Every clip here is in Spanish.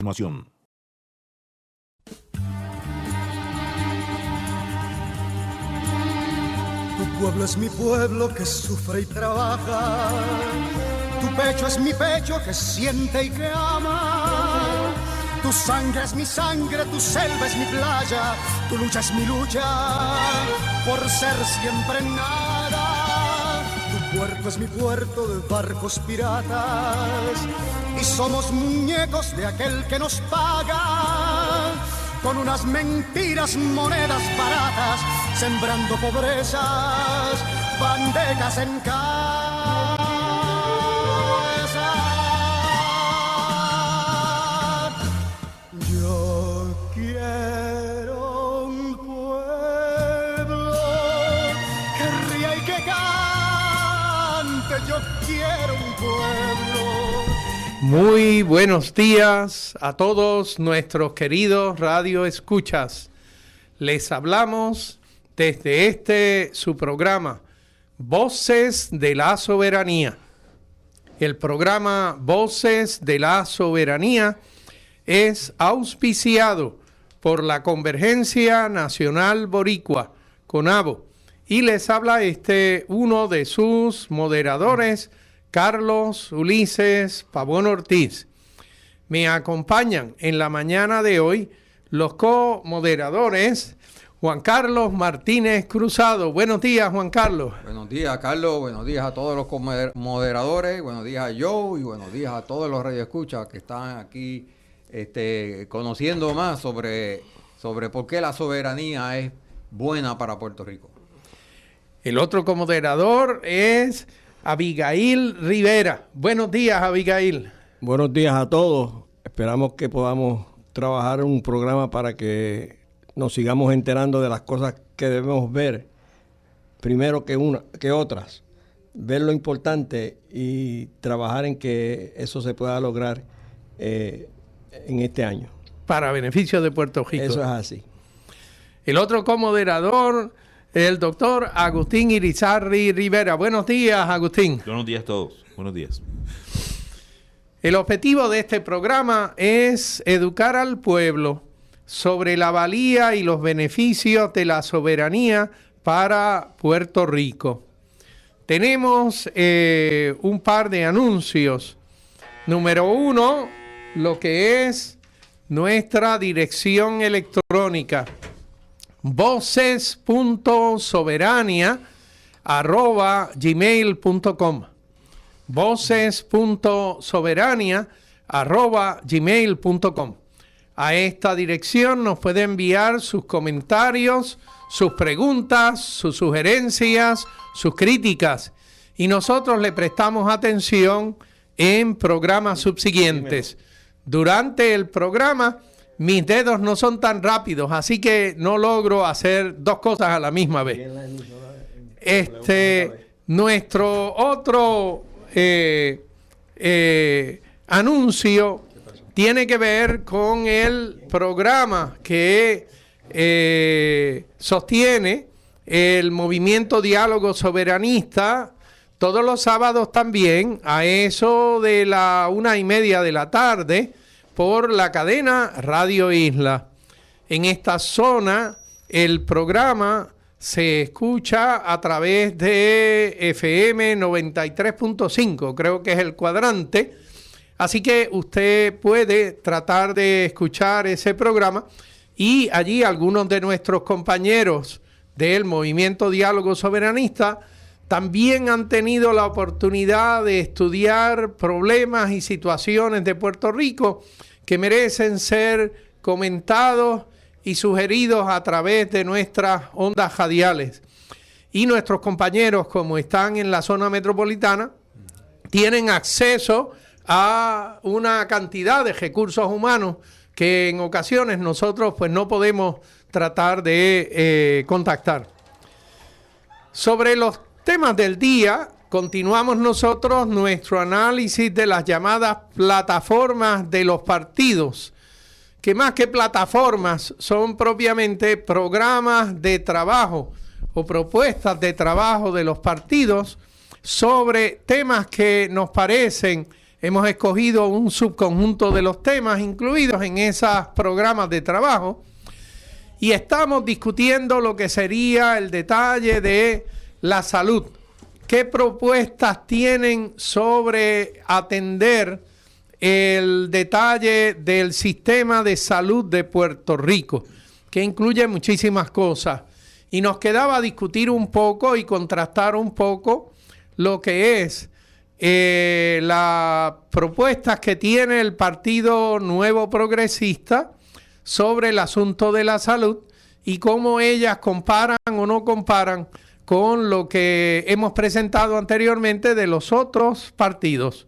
Información. Tu pueblo es mi pueblo que sufre y trabaja. Tu pecho es mi pecho que siente y que ama. Tu sangre es mi sangre, tu selva es mi playa. Tu lucha es mi lucha por ser siempre nada. Tu puerto es mi puerto de barcos piratas. Y somos muñecos de aquel que nos paga con unas mentiras, monedas baratas, sembrando pobrezas, bandecas en cabeza. Yo quiero un pueblo que ría y que cante. Yo quiero un pueblo. Muy buenos días a todos nuestros queridos radioescuchas. Les hablamos desde su programa, Voces de la Soberanía. El programa Voces de la Soberanía es auspiciado por la Convergencia Nacional Boricua, CONABO, y les habla uno de sus moderadores, Carlos Ulises Pavón Ortiz. Me acompañan en la mañana de hoy los co-moderadores Juan Carlos Martínez Cruzado. Buenos días, Juan Carlos. Buenos días, Carlos. Buenos días a todos los moderadores. Buenos días a Joe y buenos días a todos los radioescuchas que están aquí conociendo más sobre por qué la soberanía es buena para Puerto Rico. El otro co-moderador es Abigail Rivera. Buenos días, Abigail. Buenos días a todos. Esperamos que podamos trabajar un programa para que nos sigamos enterando de las cosas que debemos ver primero que otras. Ver lo importante y trabajar en que eso se pueda lograr en este año. Para beneficio de Puerto Rico. Eso es así. El otro co-moderador, el doctor Agustín Irizarry Rivera. Buenos días, Agustín. Buenos días a todos. Buenos días. El objetivo de este programa es educar al pueblo sobre la valía y los beneficios de la soberanía para Puerto Rico. Tenemos un par de anuncios. Número 1, lo que es nuestra dirección electrónica. voces.soberania@gmail.com voces.soberania@gmail.com. A esta dirección nos puede enviar sus comentarios, sus preguntas, sus sugerencias, sus críticas, y nosotros le prestamos atención en programas subsiguientes. Durante el programa mis dedos no son tan rápidos, así que no logro hacer dos cosas a la misma vez. Nuestro otro anuncio tiene que ver con el programa que sostiene el Movimiento Diálogo Soberanista todos los sábados también a eso de la 1:30 de la tarde por la cadena Radio Isla. En esta zona el programa se escucha a través de FM 93.5, creo que es el cuadrante. Así que usted puede tratar de escuchar ese programa y allí algunos de nuestros compañeros del Movimiento Diálogo Soberanista también han tenido la oportunidad de estudiar problemas y situaciones de Puerto Rico que merecen ser comentados y sugeridos a través de nuestras ondas radiales. Y nuestros compañeros, como están en la zona metropolitana, tienen acceso a una cantidad de recursos humanos que en ocasiones nosotros pues no podemos tratar de contactar. Sobre los temas del día, continuamos nosotros nuestro análisis de las llamadas plataformas de los partidos, que más que plataformas son propiamente programas de trabajo o propuestas de trabajo de los partidos sobre temas que nos parecen hemos escogido un subconjunto de los temas incluidos en esos programas de trabajo y estamos discutiendo lo que sería el detalle de la salud. ¿Qué propuestas tienen sobre atender el detalle del sistema de salud de Puerto Rico, que incluye muchísimas cosas? Y nos quedaba discutir un poco y contrastar un poco lo que es las propuestas que tiene el Partido Nuevo Progresista sobre el asunto de la salud y cómo ellas comparan o no comparan con lo que hemos presentado anteriormente de los otros partidos.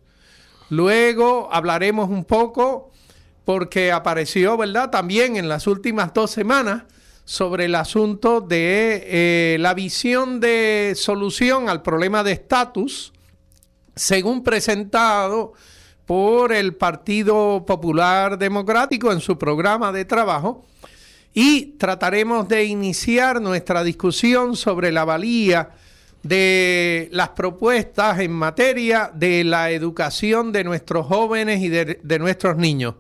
Luego hablaremos un poco, porque apareció, ¿verdad?, también en las últimas 2 semanas, sobre el asunto de la visión de solución al problema de estatus, según presentado por el Partido Popular Democrático en su programa de trabajo, y trataremos de iniciar nuestra discusión sobre la valía de las propuestas en materia de la educación de nuestros jóvenes y de nuestros niños.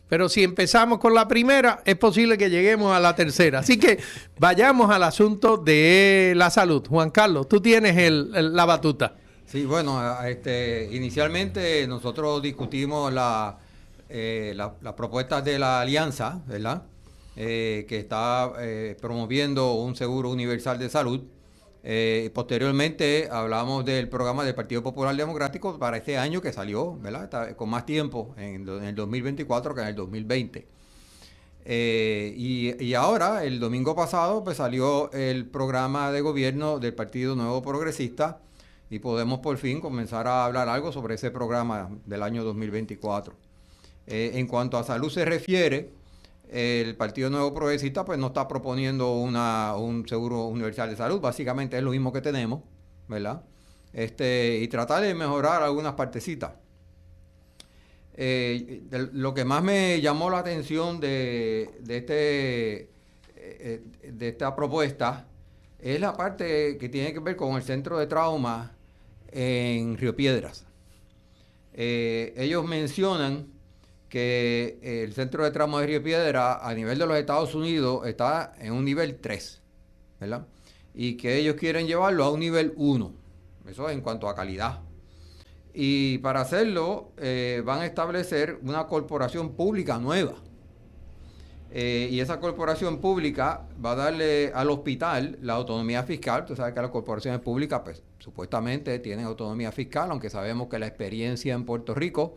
Pero si empezamos con la primera, es posible que lleguemos a la tercera. Así que vayamos al asunto de la salud. Juan Carlos, tú tienes la batuta. Sí, bueno, inicialmente nosotros discutimos las propuestas de la alianza, ¿verdad? Que está promoviendo un seguro universal de salud. Posteriormente hablamos del programa del Partido Popular Democrático para este año que salió, ¿verdad? Está con más tiempo en el 2024 que en el 2020. Y ahora, el domingo pasado, pues salió el programa de gobierno del Partido Nuevo Progresista y podemos por fin comenzar a hablar algo sobre ese programa del año 2024. En cuanto a salud se refiere, el Partido Nuevo Progresista pues no está proponiendo un seguro universal de salud, básicamente es lo mismo que tenemos, ¿verdad? Y tratar de mejorar algunas partecitas. Lo que más me llamó la atención de esta propuesta es la parte que tiene que ver con el centro de trauma en Río Piedras. Ellos mencionan que el centro de trauma de Río Piedras a nivel de los Estados Unidos está en un nivel 3, ¿verdad? Y que ellos quieren llevarlo a un nivel 1, eso en cuanto a calidad. Y para hacerlo van a establecer una corporación pública nueva. Y esa corporación pública va a darle al hospital la autonomía fiscal. Tú sabes que las corporaciones públicas pues supuestamente tienen autonomía fiscal, aunque sabemos que la experiencia en Puerto Rico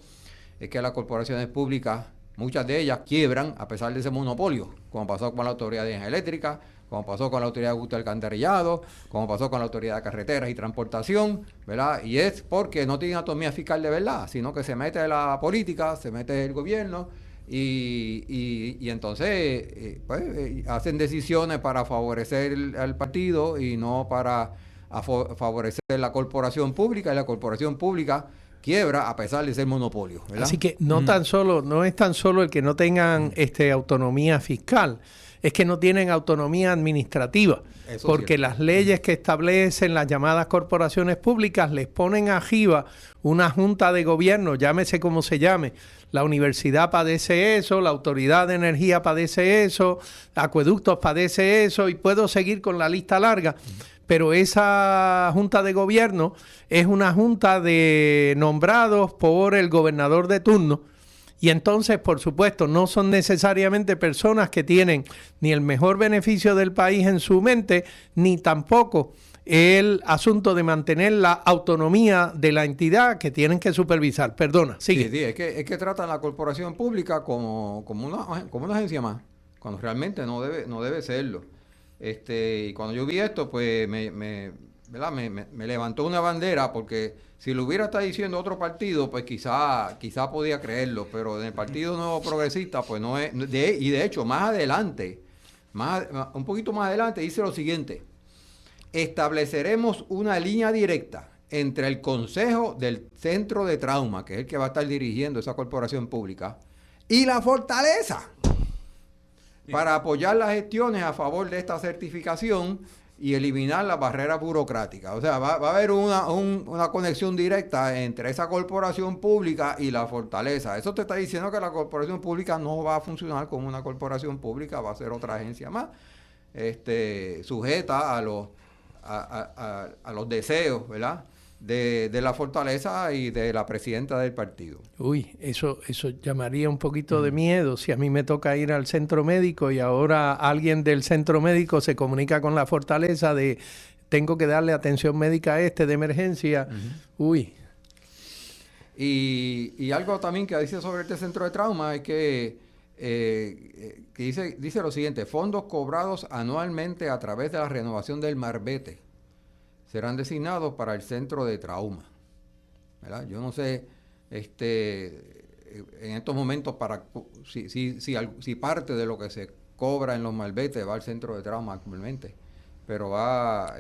es que las corporaciones públicas, muchas de ellas quiebran a pesar de ese monopolio, como pasó con la Autoridad de Energía Eléctrica, como pasó con la Autoridad de Aguas Alcantarillado, como pasó con la Autoridad de Carreteras y Transportación, ¿verdad? Y es porque no tienen autonomía fiscal de verdad, sino que se mete la política, se mete el gobierno y entonces hacen decisiones para favorecer al partido y no para favorecer la corporación pública, y la corporación pública quiebra a pesar de ser monopolio, ¿verdad? Así que no es tan solo el que no tengan autonomía fiscal, es que no tienen autonomía administrativa, eso porque las leyes que establecen las llamadas corporaciones públicas les ponen arriba una junta de gobierno, llámese como se llame. La universidad padece eso, la Autoridad de Energía padece eso, Acueductos padece eso, y puedo seguir con la lista larga. Pero esa junta de gobierno es una junta de nombrados por el gobernador de turno, y entonces, por supuesto, no son necesariamente personas que tienen ni el mejor beneficio del país en su mente, ni tampoco el asunto de mantener la autonomía de la entidad que tienen que supervisar. Perdona, sigue. Sí, es que tratan la corporación pública como una agencia más, cuando realmente no debe serlo. Y cuando yo vi esto, pues me levantó una bandera, porque si lo hubiera estado diciendo otro partido, pues quizá podía creerlo, pero en el Partido Nuevo Progresista, pues no es. Y de hecho, más adelante, un poquito más adelante, dice lo siguiente: estableceremos una línea directa entre el Consejo del Centro de Trauma, que es el que va a estar dirigiendo esa corporación pública, y la Fortaleza, para apoyar las gestiones a favor de esta certificación y eliminar las barreras burocráticas. O sea, va a haber una conexión directa entre esa corporación pública y la fortaleza. Eso te está diciendo que la corporación pública no va a funcionar como una corporación pública, va a ser otra agencia más, sujeta a los deseos, ¿verdad?, de la fortaleza y de la presidenta del partido. Uy, eso llamaría un poquito de miedo si a mí me toca ir al centro médico y ahora alguien del centro médico se comunica con la fortaleza de tengo que darle atención médica a de emergencia. Uy. Y algo también que dice sobre este centro de trauma es que dice lo siguiente: fondos cobrados anualmente a través de la renovación del marbete serán designados para el centro de trauma, ¿verdad? Yo no sé, en estos momentos si parte de lo que se cobra en los malbetes va al centro de trauma actualmente, pero va,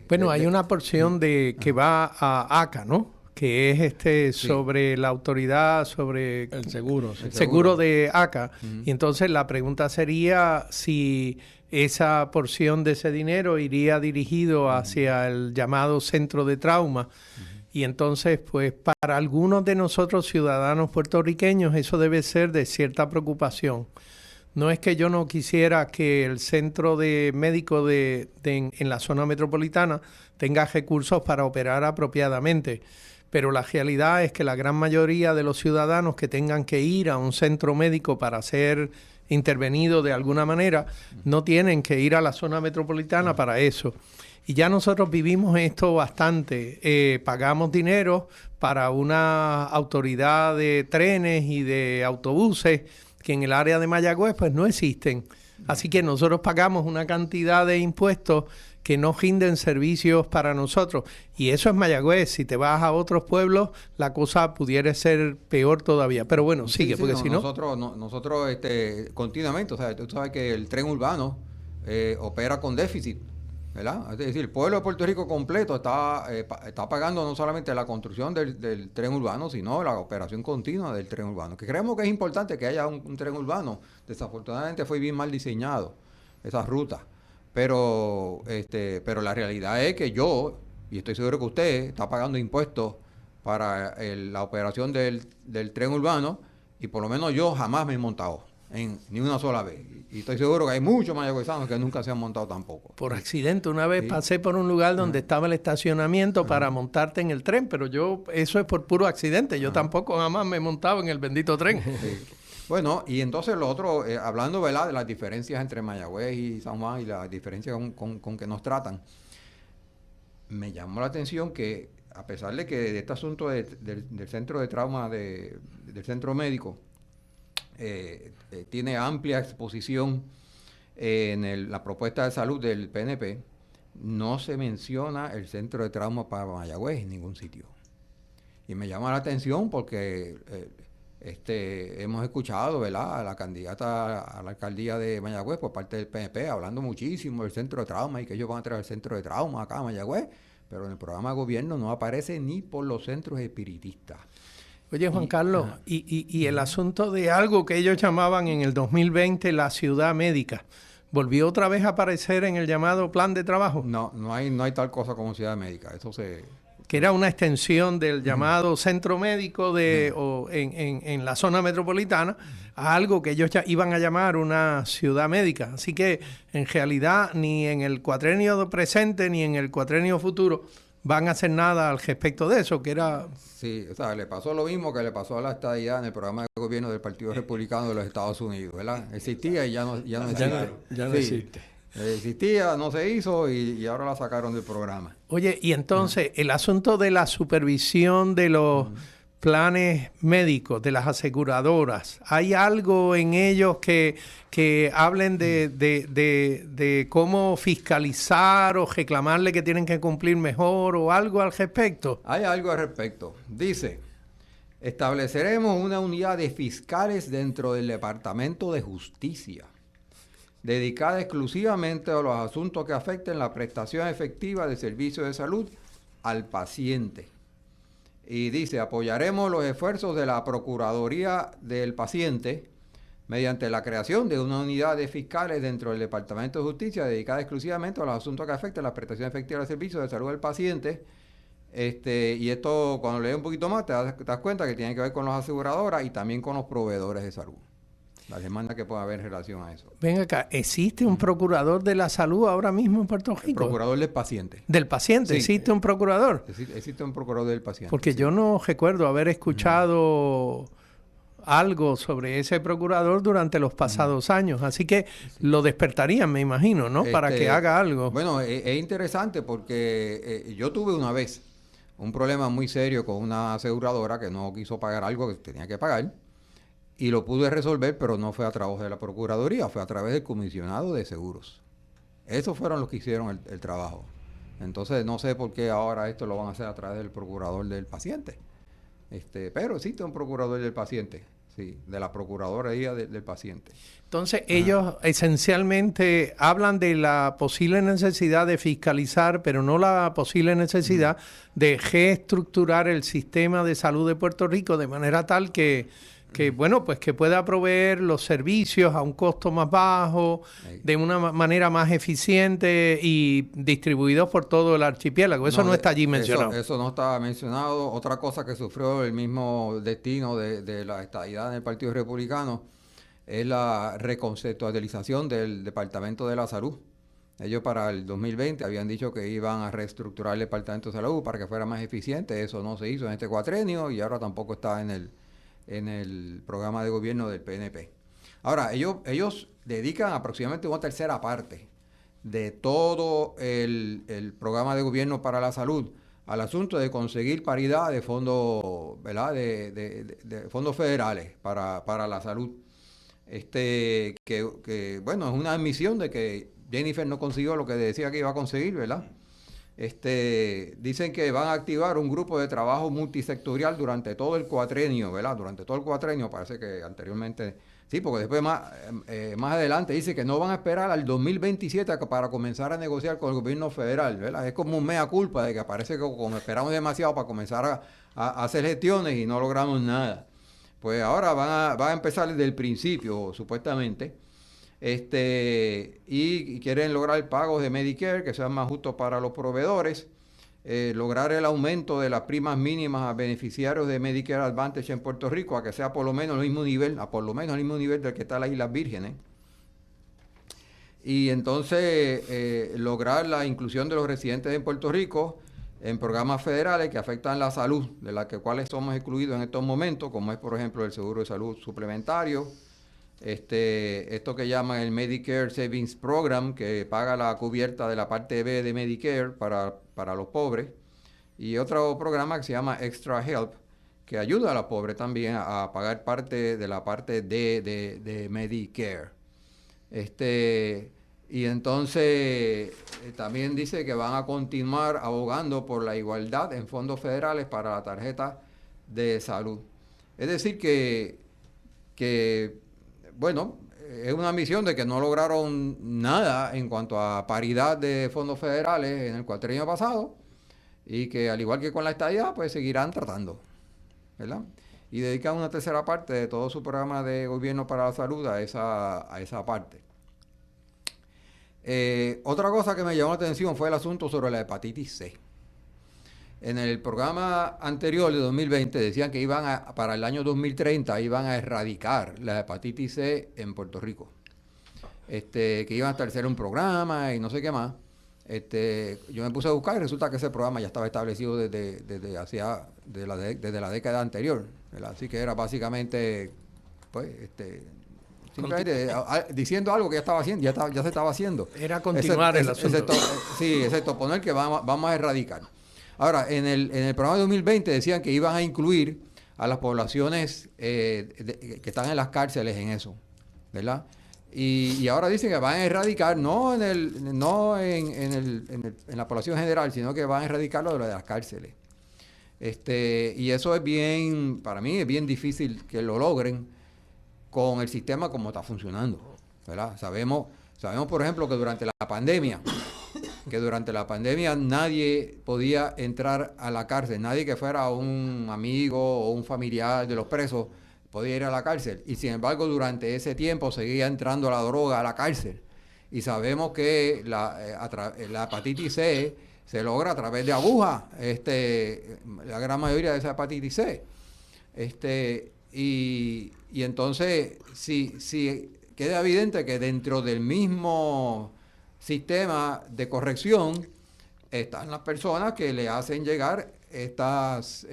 bueno, hay una porción que va a ACA, ¿no? Que es sobre la autoridad, sobre el seguro. El seguro de ACA. Y entonces la pregunta sería si esa porción de ese dinero iría dirigido hacia el llamado centro de trauma. Y entonces, pues, para algunos de nosotros ciudadanos puertorriqueños eso debe ser de cierta preocupación. No es que yo no quisiera que el centro de médico en la zona metropolitana tenga recursos para operar apropiadamente, pero la realidad es que la gran mayoría de los ciudadanos que tengan que ir a un centro médico para ser intervenido de alguna manera, no tienen que ir a la zona metropolitana para eso. Y ya nosotros vivimos esto bastante. Pagamos dinero para una autoridad de trenes y de autobuses que en el área de Mayagüez pues no existen. Así que nosotros pagamos una cantidad de impuestos que no rinden servicios para nosotros. Y eso es Mayagüez. Si te vas a otros pueblos, la cosa pudiera ser peor todavía. Pero bueno, sigue, porque si no... Nosotros continuamente, o sea, tú sabes que el tren urbano opera con déficit, ¿verdad? Es decir, el pueblo de Puerto Rico completo está pagando no solamente la construcción del tren urbano, sino la operación continua del tren urbano. Que creemos que es importante que haya un tren urbano. Desafortunadamente fue bien mal diseñado esa ruta. Pero la realidad es que yo, y estoy seguro que usted, está pagando impuestos para la operación del tren urbano, y por lo menos yo jamás me he montado ni una sola vez. Y estoy seguro que hay muchos mayagüezanos que nunca se han montado tampoco. Por accidente, una vez pasé por un lugar donde estaba el estacionamiento para montarte en el tren, pero eso es por puro accidente. Yo tampoco jamás me he montado en el bendito tren. Sí. Bueno, y entonces lo otro, hablando, ¿verdad?, de las diferencias entre Mayagüez y San Juan y las diferencias con que nos tratan, me llamó la atención que, a pesar de que de este asunto del centro de trauma del centro médico tiene amplia exposición en la propuesta de salud del PNP, no se menciona el centro de trauma para Mayagüez en ningún sitio. Y me llama la atención porque hemos escuchado, ¿verdad?, a la candidata a la alcaldía de Mayagüez por parte del PNP hablando muchísimo del centro de trauma y que ellos van a traer el centro de trauma acá a Mayagüez, pero en el programa de gobierno no aparece ni por los centros espiritistas. Oye, Juan Carlos, y el asunto de algo que ellos llamaban en el 2020 la ciudad médica, ¿volvió otra vez a aparecer en el llamado plan de trabajo? No hay tal cosa como ciudad médica, eso que era una extensión del llamado centro médico en la zona metropolitana, a algo que ellos ya iban a llamar una ciudad médica. Así que, en realidad, ni en el cuatrenio presente ni en el cuatrenio futuro van a hacer nada al respecto de eso, que era... Sí, o sea, le pasó lo mismo que le pasó a la estadidad en el programa de gobierno del Partido Republicano de los Estados Unidos, ¿verdad? Existía y ya no existe. Ya no existe. Existía, no se hizo y ahora la sacaron del programa. Oye, y entonces el asunto de la supervisión de los planes médicos, de las aseguradoras, ¿hay algo en ellos que hablen de cómo fiscalizar o reclamarle que tienen que cumplir mejor o algo al respecto? Hay algo al respecto. Dice, estableceremos una unidad de fiscales dentro del Departamento de Justicia, dedicada exclusivamente a los asuntos que afecten la prestación efectiva de servicios de salud al paciente. Y dice, apoyaremos los esfuerzos de la Procuraduría del Paciente mediante la creación de una unidad de fiscales dentro del Departamento de Justicia dedicada exclusivamente a los asuntos que afectan la prestación efectiva del servicio de salud del paciente. Y esto, cuando lees un poquito más, te das cuenta que tiene que ver con las aseguradoras y también con los proveedores de salud. Las demandas que puede haber en relación a eso. Ven acá, ¿existe un procurador de la salud ahora mismo en Puerto Rico? El procurador del paciente. ¿Del paciente? Sí. ¿Existe un procurador? Existe un procurador del paciente. Porque sí. yo no recuerdo haber escuchado algo sobre ese procurador durante los pasados años. Así que lo despertarían, me imagino, ¿no? Para que haga algo. Bueno, es interesante porque yo tuve una vez un problema muy serio con una aseguradora que no quiso pagar algo que tenía que pagar. Y lo pude resolver, pero no fue a través de la Procuraduría, fue a través del Comisionado de Seguros. Esos fueron los que hicieron el trabajo. Entonces, no sé por qué ahora esto lo van a hacer a través del Procurador del paciente. Pero existe un Procurador del paciente, sí, de la Procuraduría del paciente. Entonces, ellos esencialmente hablan de la posible necesidad de fiscalizar, pero no la posible necesidad de reestructurar el sistema de salud de Puerto Rico de manera tal que bueno, pues que pueda proveer los servicios a un costo más bajo, de una manera más eficiente y distribuidos por todo el archipiélago. Eso no está allí mencionado. Eso no está mencionado. Otra cosa que sufrió el mismo destino de la estadidad en el Partido Republicano es la reconceptualización del Departamento de la Salud. Ellos para el 2020 habían dicho que iban a reestructurar el Departamento de Salud para que fuera más eficiente. Eso no se hizo en este cuatrenio y ahora tampoco está en el programa de gobierno del PNP. Ahora, ellos dedican aproximadamente una tercera parte de todo el programa de gobierno para la salud al asunto de conseguir paridad de fondos, ¿verdad? De fondos federales para la salud. Bueno, es una admisión de que Jennifer no consiguió lo que decía que iba a conseguir, ¿verdad? Dicen que van a activar un grupo de trabajo multisectorial durante todo el cuatrenio, ¿verdad? Durante todo el cuatrenio, parece que anteriormente, sí, porque después más adelante dice que no van a esperar al 2027 para comenzar a negociar con el gobierno federal, ¿verdad? Es como un mea culpa de que parece que como esperamos demasiado para comenzar a hacer gestiones y no logramos nada. Pues ahora van a empezar desde el principio, supuestamente. Y quieren lograr pagos de Medicare que sean más justos para los proveedores, lograr el aumento de las primas mínimas a beneficiarios de Medicare Advantage en Puerto Rico, a que sea por lo menos el mismo nivel, del que está las Islas Vírgenes. Y entonces lograr la inclusión de los residentes en Puerto Rico en programas federales que afectan la salud, de las cuales somos excluidos en estos momentos, como es por ejemplo el seguro de salud suplementario, esto que llaman el Medicare Savings Program, que paga la cubierta de la parte B de Medicare para los pobres, y otro programa que se llama Extra Help, que ayuda a los pobres también a pagar parte de la parte D de Medicare. Y entonces también dice que van a continuar abogando por la igualdad en fondos federales para la tarjeta de salud. Es decir que bueno, es una misión de que no lograron nada en cuanto a paridad de fondos federales en el cuatrenio pasado y que al igual que con la estadidad, pues seguirán tratando, ¿verdad? Y dedican una tercera parte de todo su programa de gobierno para la salud a esa parte. Otra cosa que me llamó la atención fue el asunto sobre la hepatitis C. En el programa anterior de 2020 decían que para el año 2030 iban a erradicar la hepatitis C en Puerto Rico. Que iban a establecer un programa y no sé qué más. Yo me puse a buscar y resulta que ese programa ya estaba establecido desde la década anterior, ¿verdad? Así que era básicamente, pues, simplemente diciendo algo que ya estaba haciendo, ya se estaba haciendo. Era continuar el asunto. Excepto poner que vamos a erradicar. Ahora, en el programa de 2020 decían que iban a incluir a las poblaciones que están en las cárceles en eso, ¿verdad? Y ahora dicen que van a erradicar, no en la población general, sino que van a erradicar lo de las cárceles. Y eso es para mí es bien difícil que lo logren con el sistema como está funcionando, ¿verdad? Sabemos, por ejemplo, que durante la pandemia nadie podía entrar a la cárcel, nadie que fuera un amigo o un familiar de los presos podía ir a la cárcel. Y sin embargo, durante ese tiempo seguía entrando la droga a la cárcel. Y sabemos que la hepatitis C se logra a través de agujas, la gran mayoría de esa hepatitis C. Y entonces, si queda evidente que dentro del mismo sistema de corrección están las personas que le hacen llegar estas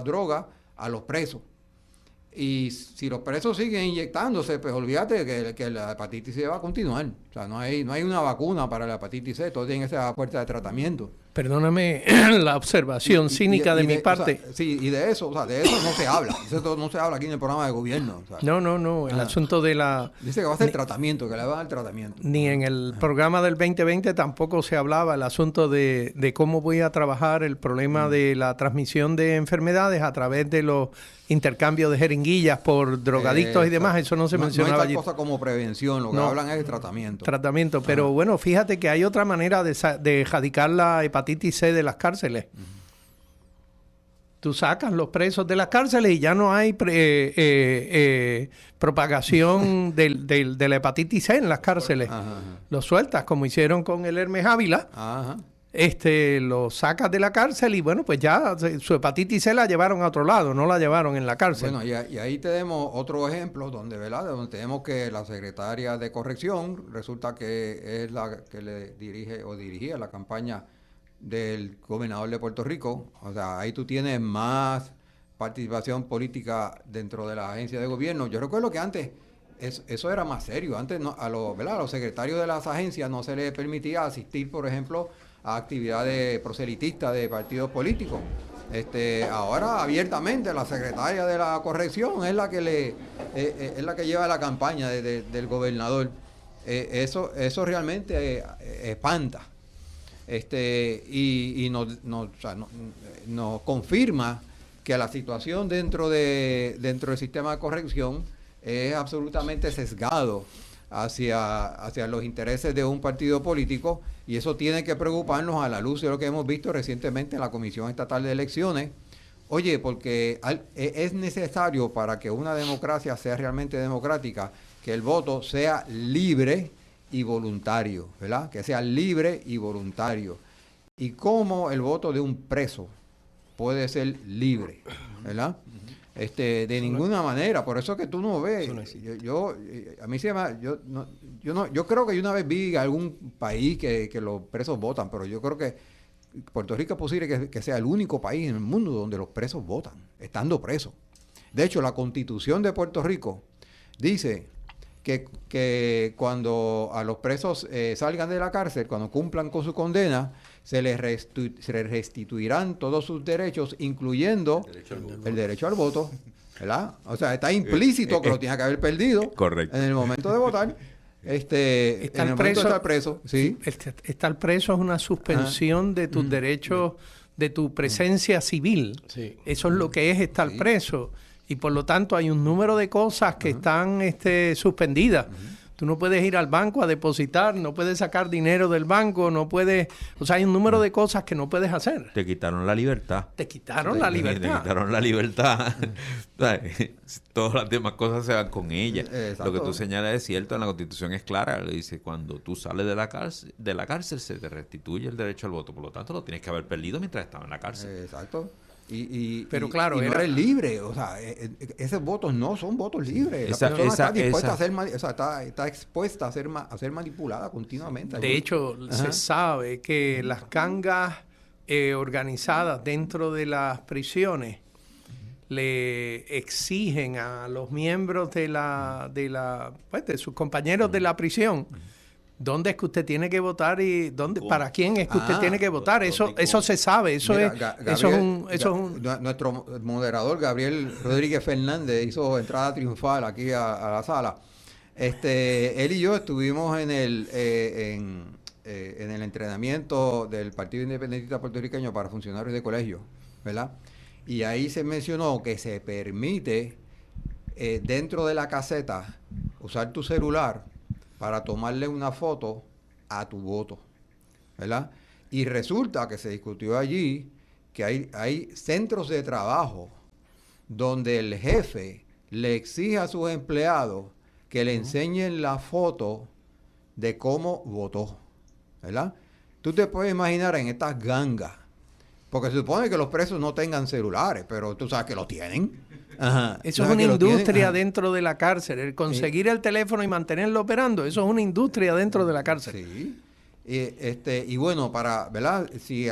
drogas a los presos. Y si los presos siguen inyectándose, pues olvídate que la hepatitis C va a continuar. O sea, no hay una vacuna para la hepatitis C, todo tiene que ser a puerta de tratamiento. Perdóname la observación cínica de mi parte. O sea, sí, y de eso no se habla. Eso no se habla aquí en el programa de gobierno. O sea, No, el asunto de la... Dice que va a ser tratamiento, que le va a dar tratamiento. Ni en el programa del 2020 tampoco se hablaba el asunto de cómo voy a trabajar el problema de la transmisión de enfermedades a través de los intercambios de jeringuillas por drogadictos y demás. Eso no se mencionaba no hay allí. tal cosa como prevención, lo que hablan es de tratamiento. Tratamiento, pero bueno, fíjate que hay otra manera de erradicar la hepatitis C de las cárceles. Tú sacas los presos de las cárceles y ya no hay propagación de la hepatitis C en las cárceles. Los sueltas, como hicieron con el Hermes Ávila. Lo sacas de la cárcel y bueno, pues ya su hepatitis C la llevaron a otro lado, no la llevaron en la cárcel. Bueno, y ahí tenemos otro ejemplo donde tenemos que la secretaria de corrección resulta que es la que le dirigía la campaña del gobernador de Puerto Rico. O sea, ahí tú tienes más participación política dentro de la agencia de gobierno. Yo recuerdo que antes eso era más serio. Antes a los secretarios de las agencias no se les permitía asistir, por ejemplo, a actividades proselitistas de partidos políticos. Ahora abiertamente la secretaria de la corrección es la que es la que lleva la campaña del gobernador. Eso realmente espanta. Y nos confirma que la situación dentro del sistema de corrección es absolutamente sesgado hacia los intereses de un partido político, y eso tiene que preocuparnos a la luz de lo que hemos visto recientemente en la Comisión Estatal de Elecciones. Oye, porque es necesario para que una democracia sea realmente democrática que el voto sea libre y voluntario, ¿verdad? Que sea libre y voluntario. ¿Y cómo el voto de un preso puede ser libre, ¿verdad? De ninguna manera. Por eso que tú no ves. A mí se llama, yo creo que yo una vez vi algún país que los presos votan, pero yo creo que Puerto Rico es posible que sea el único país en el mundo donde los presos votan, estando presos. De hecho, la Constitución de Puerto Rico dice que cuando a los presos salgan de la cárcel, cuando cumplan con su condena, se les restituirán todos sus derechos, incluyendo el derecho al voto, ¿verdad? O sea, está implícito que lo tiene que haber perdido. Correcto. En el momento de votar. En el momento de estar preso. ¿Sí? Estar preso es una suspensión de tus derechos, de tu presencia civil. Sí. Eso es lo que es estar preso. Y por lo tanto hay un número de cosas que están suspendidas. Tú no puedes ir al banco a depositar, no puedes sacar dinero del banco, no puedes... O sea, hay un número de cosas que no puedes hacer. Te quitaron la libertad. Te quitaron la libertad. Te quitaron la libertad. Todas las demás cosas se van con ella. Exacto. Lo que tú señalas es cierto, en la Constitución es clara. Le dice, cuando tú sales de la cárcel se te restituye el derecho al voto. Por lo tanto, lo tienes que haber perdido mientras estaba en la cárcel. Exacto. Pero claro, no eres libre, o sea, esos votos no son votos libres. La persona está dispuesta a ser, está expuesta a ser manipulada continuamente. De hecho, se sabe que las gangas organizadas dentro de las prisiones le exigen a los miembros de sus compañeros de la prisión dónde es que usted tiene que votar y para quién es que usted tiene que votar. Eso se sabe. Nuestro moderador Gabriel Rodríguez Fernández hizo entrada triunfal aquí a la sala. Él y yo estuvimos en el entrenamiento del Partido Independentista Puertorriqueño para funcionarios de colegio, ¿verdad? Y ahí se mencionó que se permite dentro de la caseta usar tu celular para tomarle una foto a tu voto, ¿verdad? Y resulta que se discutió allí que hay centros de trabajo donde el jefe le exige a sus empleados que le enseñen la foto de cómo votó, ¿verdad? Tú te puedes imaginar en estas gangas, porque se supone que los presos no tengan celulares, pero tú sabes que lo tienen. Ajá. Eso es una industria dentro de la cárcel. El conseguir el teléfono y mantenerlo operando, eso es una industria dentro de la cárcel. Sí. Y bueno, ¿verdad? Si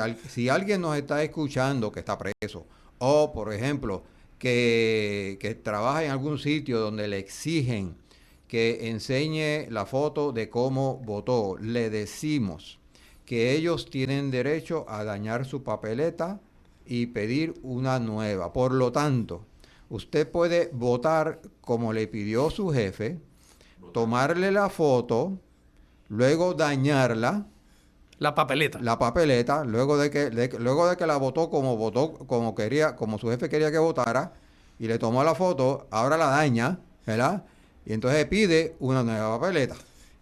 alguien nos está escuchando que está preso, o por ejemplo, que trabaja en algún sitio donde le exigen que enseñe la foto de cómo votó, le decimos que ellos tienen derecho a dañar su papeleta y pedir una nueva. Por lo tanto, usted puede votar como le pidió su jefe, tomarle la foto, luego dañarla. La papeleta, luego de que la votó como su jefe quería que votara, y le tomó la foto, ahora la daña, ¿verdad? Y entonces pide una nueva papeleta.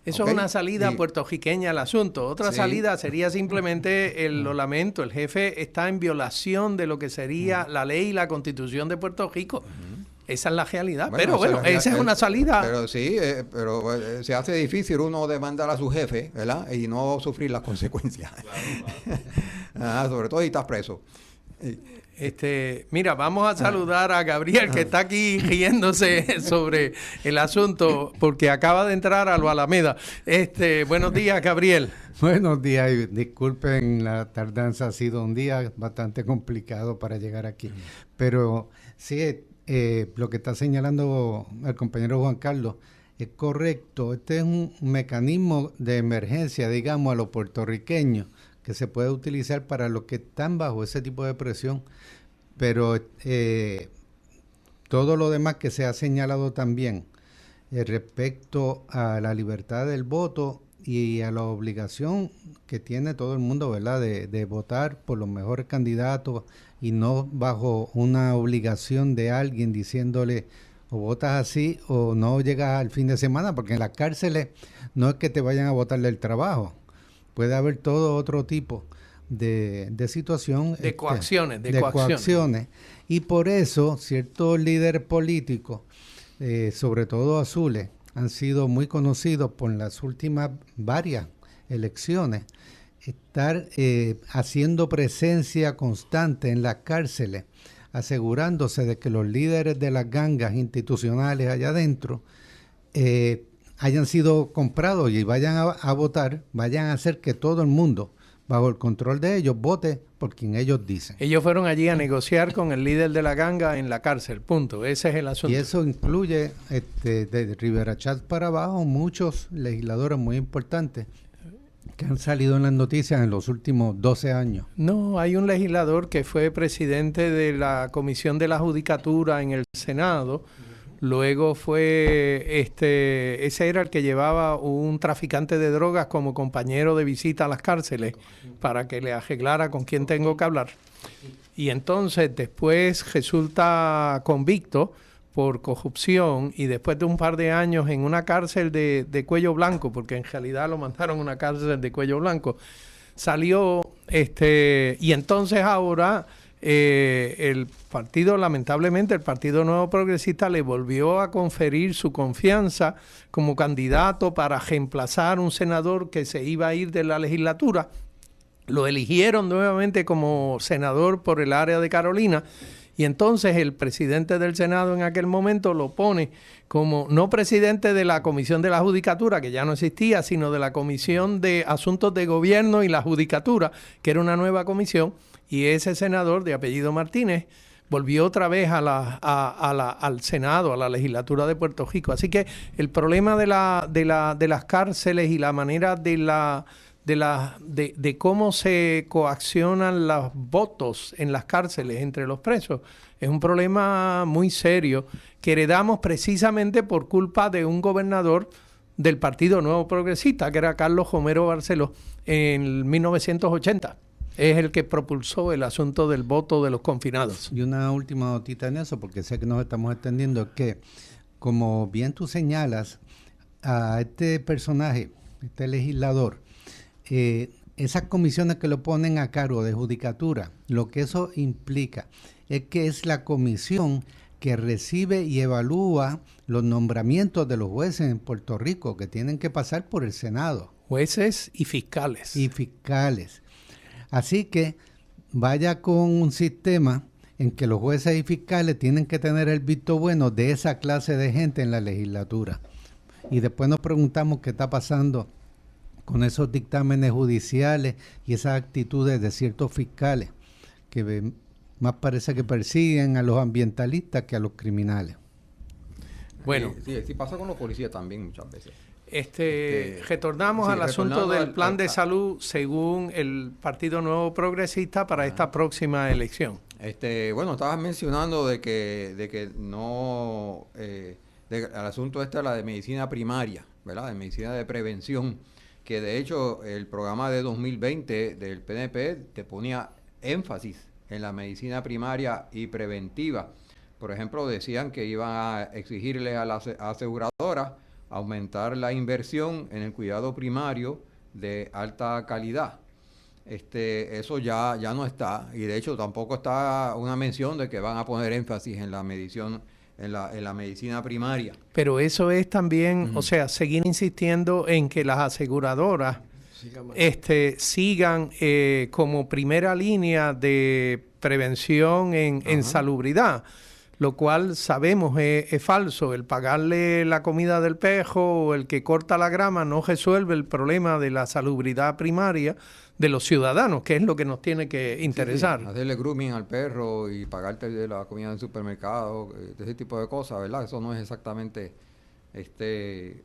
Eso es una salida puertorriqueña al asunto. Otra salida sería simplemente lo lamento, el jefe está en violación de lo que sería la ley y la Constitución de Puerto Rico. Esa es la realidad. Pero esa es una salida. Pero sí, se hace difícil uno demandar a su jefe, ¿verdad? Y no sufrir las consecuencias. Claro. Sobre todo si estás preso. Mira, vamos a saludar a Gabriel, que está aquí riéndose sobre el asunto porque acaba de entrar a lo Alameda. Buenos días, Gabriel. Buenos días, y disculpen la tardanza, ha sido un día bastante complicado para llegar aquí. Pero sí, lo que está señalando el compañero Juan Carlos es correcto. Este es un mecanismo de emergencia, digamos, a los puertorriqueños, que se puede utilizar para los que están bajo ese tipo de presión, pero todo lo demás que se ha señalado también respecto a la libertad del voto y a la obligación que tiene todo el mundo, ¿verdad?, de votar por los mejores candidatos y no bajo una obligación de alguien diciéndole o votas así o no llegas al fin de semana, porque en las cárceles no es que te vayan a botar del trabajo. Puede haber todo otro tipo de situación. De coacciones. Coacciones. Y por eso ciertos líderes políticos, sobre todo azules, han sido muy conocidos por las últimas varias elecciones, estar haciendo presencia constante en las cárceles, asegurándose de que los líderes de las gangas institucionales allá adentro hayan sido comprados y vayan a votar, vayan a hacer que todo el mundo, bajo el control de ellos, vote por quien ellos dicen. Ellos fueron allí a negociar con el líder de la ganga en la cárcel, punto. Ese es el asunto. Y eso incluye, de Rivera Chat para abajo, muchos legisladores muy importantes que han salido en las noticias en los últimos 12 años. No, hay un legislador que fue presidente de la Comisión de la Judicatura en el Senado. Luego fue, ese era el que llevaba un traficante de drogas como compañero de visita a las cárceles para que le arreglara con quién tengo que hablar. Y entonces después resulta convicto por corrupción y después de un par de años en una cárcel de cuello blanco, porque en realidad lo mandaron a una cárcel de cuello blanco, salió, y entonces ahora el partido, lamentablemente, el Partido Nuevo Progresista le volvió a conferir su confianza como candidato para reemplazar un senador que se iba a ir de la legislatura. Lo eligieron nuevamente como senador por el área de Carolina y entonces el presidente del Senado en aquel momento lo pone como no presidente de la Comisión de la Judicatura, que ya no existía, sino de la Comisión de Asuntos de Gobierno y la Judicatura, que era una nueva comisión. Y ese senador de apellido Martínez volvió otra vez al Senado, a la legislatura de Puerto Rico. Así que el problema de las cárceles y la manera de cómo se coaccionan los votos en las cárceles entre los presos es un problema muy serio que heredamos precisamente por culpa de un gobernador del Partido Nuevo Progresista, que era Carlos Romero Barceló, en 1980. Es el que propulsó el asunto del voto de los confinados. Y una última notita en eso, porque sé que nos estamos extendiendo, es que, como bien tú señalas, a este personaje, este legislador, esas comisiones que lo ponen a cargo de judicatura, lo que eso implica es que es la comisión que recibe y evalúa los nombramientos de los jueces en Puerto Rico, que tienen que pasar por el Senado. Jueces y fiscales. Y fiscales. Así que vaya con un sistema en que los jueces y fiscales tienen que tener el visto bueno de esa clase de gente en la legislatura. Y después nos preguntamos qué está pasando con esos dictámenes judiciales y esas actitudes de ciertos fiscales que más parece que persiguen a los ambientalistas que a los criminales. Bueno, sí pasa con los policías también muchas veces. Retornamos al asunto del plan de salud según el Partido Nuevo Progresista para esta próxima elección. Bueno, estabas mencionando de que no, el asunto de la de medicina primaria, ¿verdad? De medicina de prevención, que de hecho el programa de 2020 del PNP te ponía énfasis en la medicina primaria y preventiva. Por ejemplo, decían que iban a exigirle a las aseguradoras aumentar la inversión en el cuidado primario de alta calidad. Eso ya no está, y de hecho tampoco está una mención de que van a poner énfasis en la medición, en la medicina primaria. Pero eso es también, o sea, seguir insistiendo en que las aseguradoras sigan como primera línea de prevención en salubridad, lo cual sabemos es falso. El pagarle la comida del pejo o el que corta la grama no resuelve el problema de la salubridad primaria de los ciudadanos, que es lo que nos tiene que interesar. Sí. Hacerle grooming al perro y pagarte de la comida en el supermercado, ese tipo de cosas, ¿verdad? Eso no es exactamente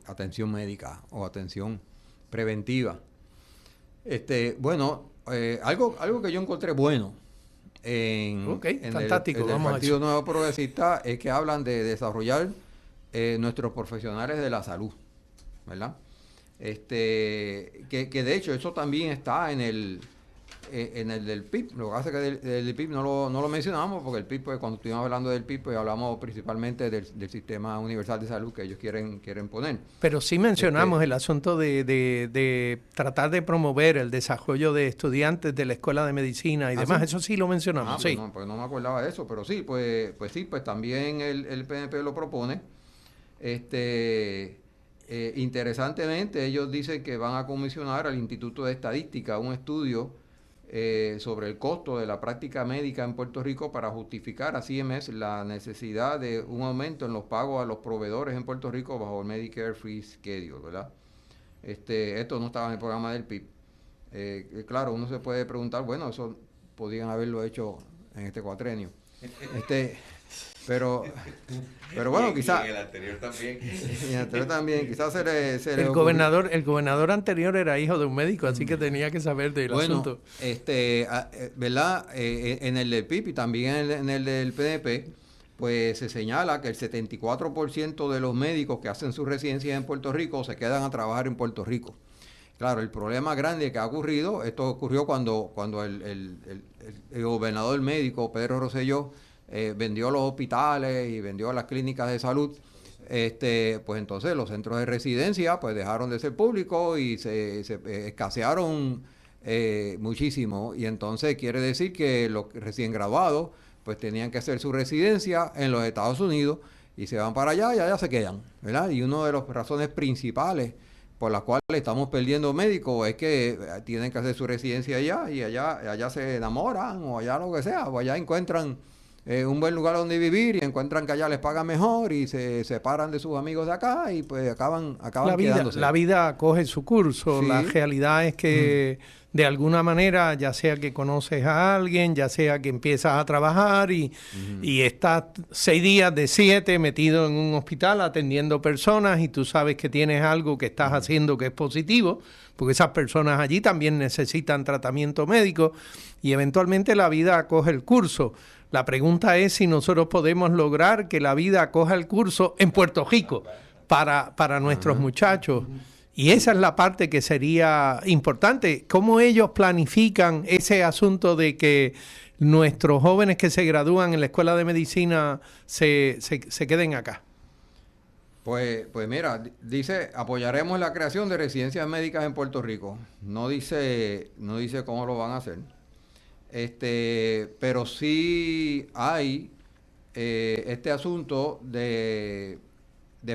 atención médica o atención preventiva. Algo que yo encontré bueno en el Partido Nuevo Progresista es que hablan de desarrollar nuestros profesionales de la salud, ¿verdad? Que de hecho eso también está en el del PIB. Lo que pasa es que del PIB no lo mencionamos, porque el PIB, pues, cuando estuvimos hablando del PIB, pues hablamos principalmente del sistema universal de salud que ellos quieren poner. Pero sí mencionamos el asunto de tratar de promover el desarrollo de estudiantes de la escuela de medicina y demás. ¿Sí? Eso sí lo mencionamos, sí. Pues no me acordaba de eso, pero sí, pues también el PNP lo propone. Interesantemente, ellos dicen que van a comisionar al Instituto de Estadística un estudio sobre el costo de la práctica médica en Puerto Rico para justificar a CMS la necesidad de un aumento en los pagos a los proveedores en Puerto Rico bajo el Medicare Free Schedule, ¿verdad? Esto no estaba en el programa del PIB. Claro, uno se puede preguntar, bueno, eso podrían haberlo hecho en este cuatrenio. Pero bueno, quizás... Y en el anterior también. Y en el anterior también, quizás el gobernador anterior era hijo de un médico, así que tenía que saber del asunto. ¿Verdad? En el del PIB y también en el del PNP, pues se señala que el 74% de los médicos que hacen sus residencias en Puerto Rico se quedan a trabajar en Puerto Rico. Claro, el problema grande que ha ocurrido, esto ocurrió cuando el gobernador médico, Pedro Rosselló, vendió los hospitales y vendió las clínicas de salud. Pues entonces los centros de residencia pues dejaron de ser públicos y se escasearon muchísimo, y entonces quiere decir que los recién graduados pues tenían que hacer su residencia en los Estados Unidos y se van para allá y allá se quedan, ¿verdad? Y una de las razones principales por las cuales estamos perdiendo médicos es que tienen que hacer su residencia allá y allá se enamoran, o allá lo que sea, o allá encuentran un buen lugar donde vivir y encuentran que allá les pagan mejor y se separan de sus amigos de acá y pues acaban quedándose. La vida coge su curso. Sí. La realidad es que de alguna manera, ya sea que conoces a alguien, ya sea que empiezas a trabajar y estás 6 días de 7 metido en un hospital atendiendo personas, y tú sabes que tienes algo que estás haciendo que es positivo, porque esas personas allí también necesitan tratamiento médico, y eventualmente la vida coge el curso. La pregunta es si nosotros podemos lograr que la vida coja el curso en Puerto Rico para nuestros muchachos. Y esa es la parte que sería importante. ¿Cómo ellos planifican ese asunto de que nuestros jóvenes que se gradúan en la escuela de medicina se queden acá? Pues mira, dice, apoyaremos la creación de residencias médicas en Puerto Rico. No dice cómo lo van a hacer. Pero sí hay este asunto de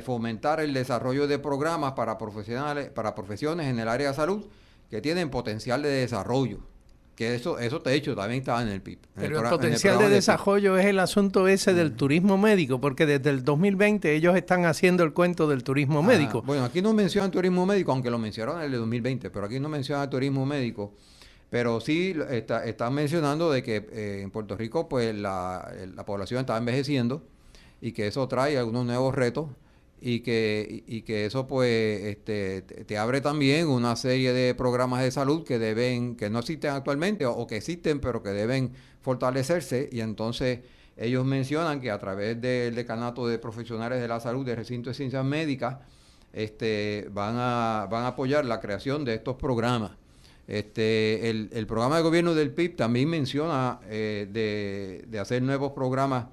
fomentar el desarrollo de programas para profesiones en el área de salud que tienen potencial de desarrollo. Que eso de hecho también estaba en el PIB. Pero el potencial de desarrollo es el asunto ese del turismo médico, porque desde el 2020 ellos están haciendo el cuento del turismo médico. Bueno, aquí no mencionan turismo médico, aunque lo mencionaron en el 2020, pero aquí no mencionan turismo médico. Pero sí están mencionando de que en Puerto Rico pues la población está envejeciendo y que eso trae algunos nuevos retos y que eso pues te abre también una serie de programas de salud que no existen actualmente o que existen pero que deben fortalecerse, y entonces ellos mencionan que a través del Decanato de Profesionales de la Salud del Recinto de Ciencias Médicas van a apoyar la creación de estos programas. El programa de gobierno del PIB también menciona de hacer nuevos programas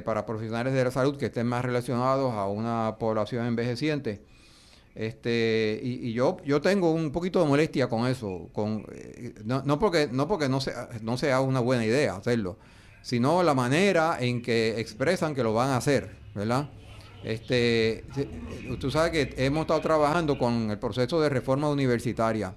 para profesionales de la salud que estén más relacionados a una población envejeciente. Y yo tengo un poquito de molestia con eso, no porque no sea una buena idea hacerlo, sino la manera en que expresan que lo van a hacer, ¿verdad? Tú sabes que hemos estado trabajando con el proceso de reforma universitaria.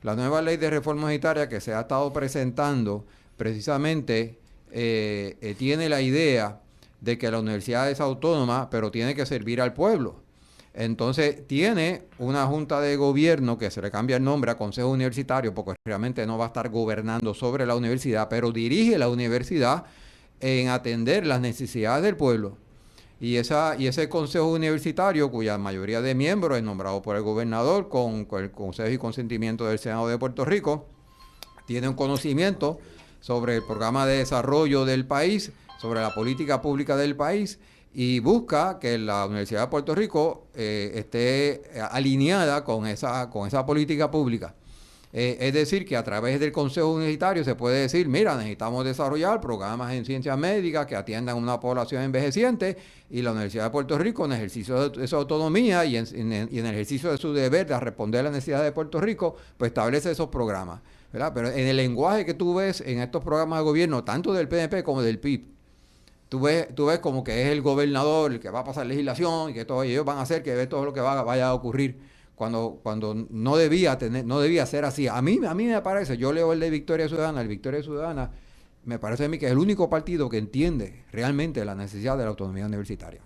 La nueva ley de reforma universitaria que se ha estado presentando precisamente tiene la idea de que la universidad es autónoma, pero tiene que servir al pueblo. Entonces tiene una junta de gobierno que se le cambia el nombre a Consejo Universitario, porque realmente no va a estar gobernando sobre la universidad, pero dirige la universidad en atender las necesidades del pueblo. Y ese Consejo Universitario, cuya mayoría de miembros es nombrado por el gobernador con el consejo y consentimiento del Senado de Puerto Rico, tiene un conocimiento sobre el programa de desarrollo del país, sobre la política pública del país, y busca que la Universidad de Puerto Rico esté alineada con esa política pública. Es decir, que a través del Consejo Universitario se puede decir, mira, necesitamos desarrollar programas en ciencias médicas que atiendan a una población envejeciente, y la Universidad de Puerto Rico, en ejercicio de su autonomía y en ejercicio de su deber de responder a las necesidades de Puerto Rico, pues establece esos programas, ¿verdad? Pero en el lenguaje que tú ves en estos programas de gobierno, tanto del PNP como del PIB, tú ves como que es el gobernador el que va a pasar legislación y que ellos van a hacer que ve todo lo que vaya a ocurrir, cuando no debía ser así. A mí me parece, yo leo el de Victoria Ciudadana, el Victoria Ciudadana me parece a mí que es el único partido que entiende realmente la necesidad de la autonomía universitaria.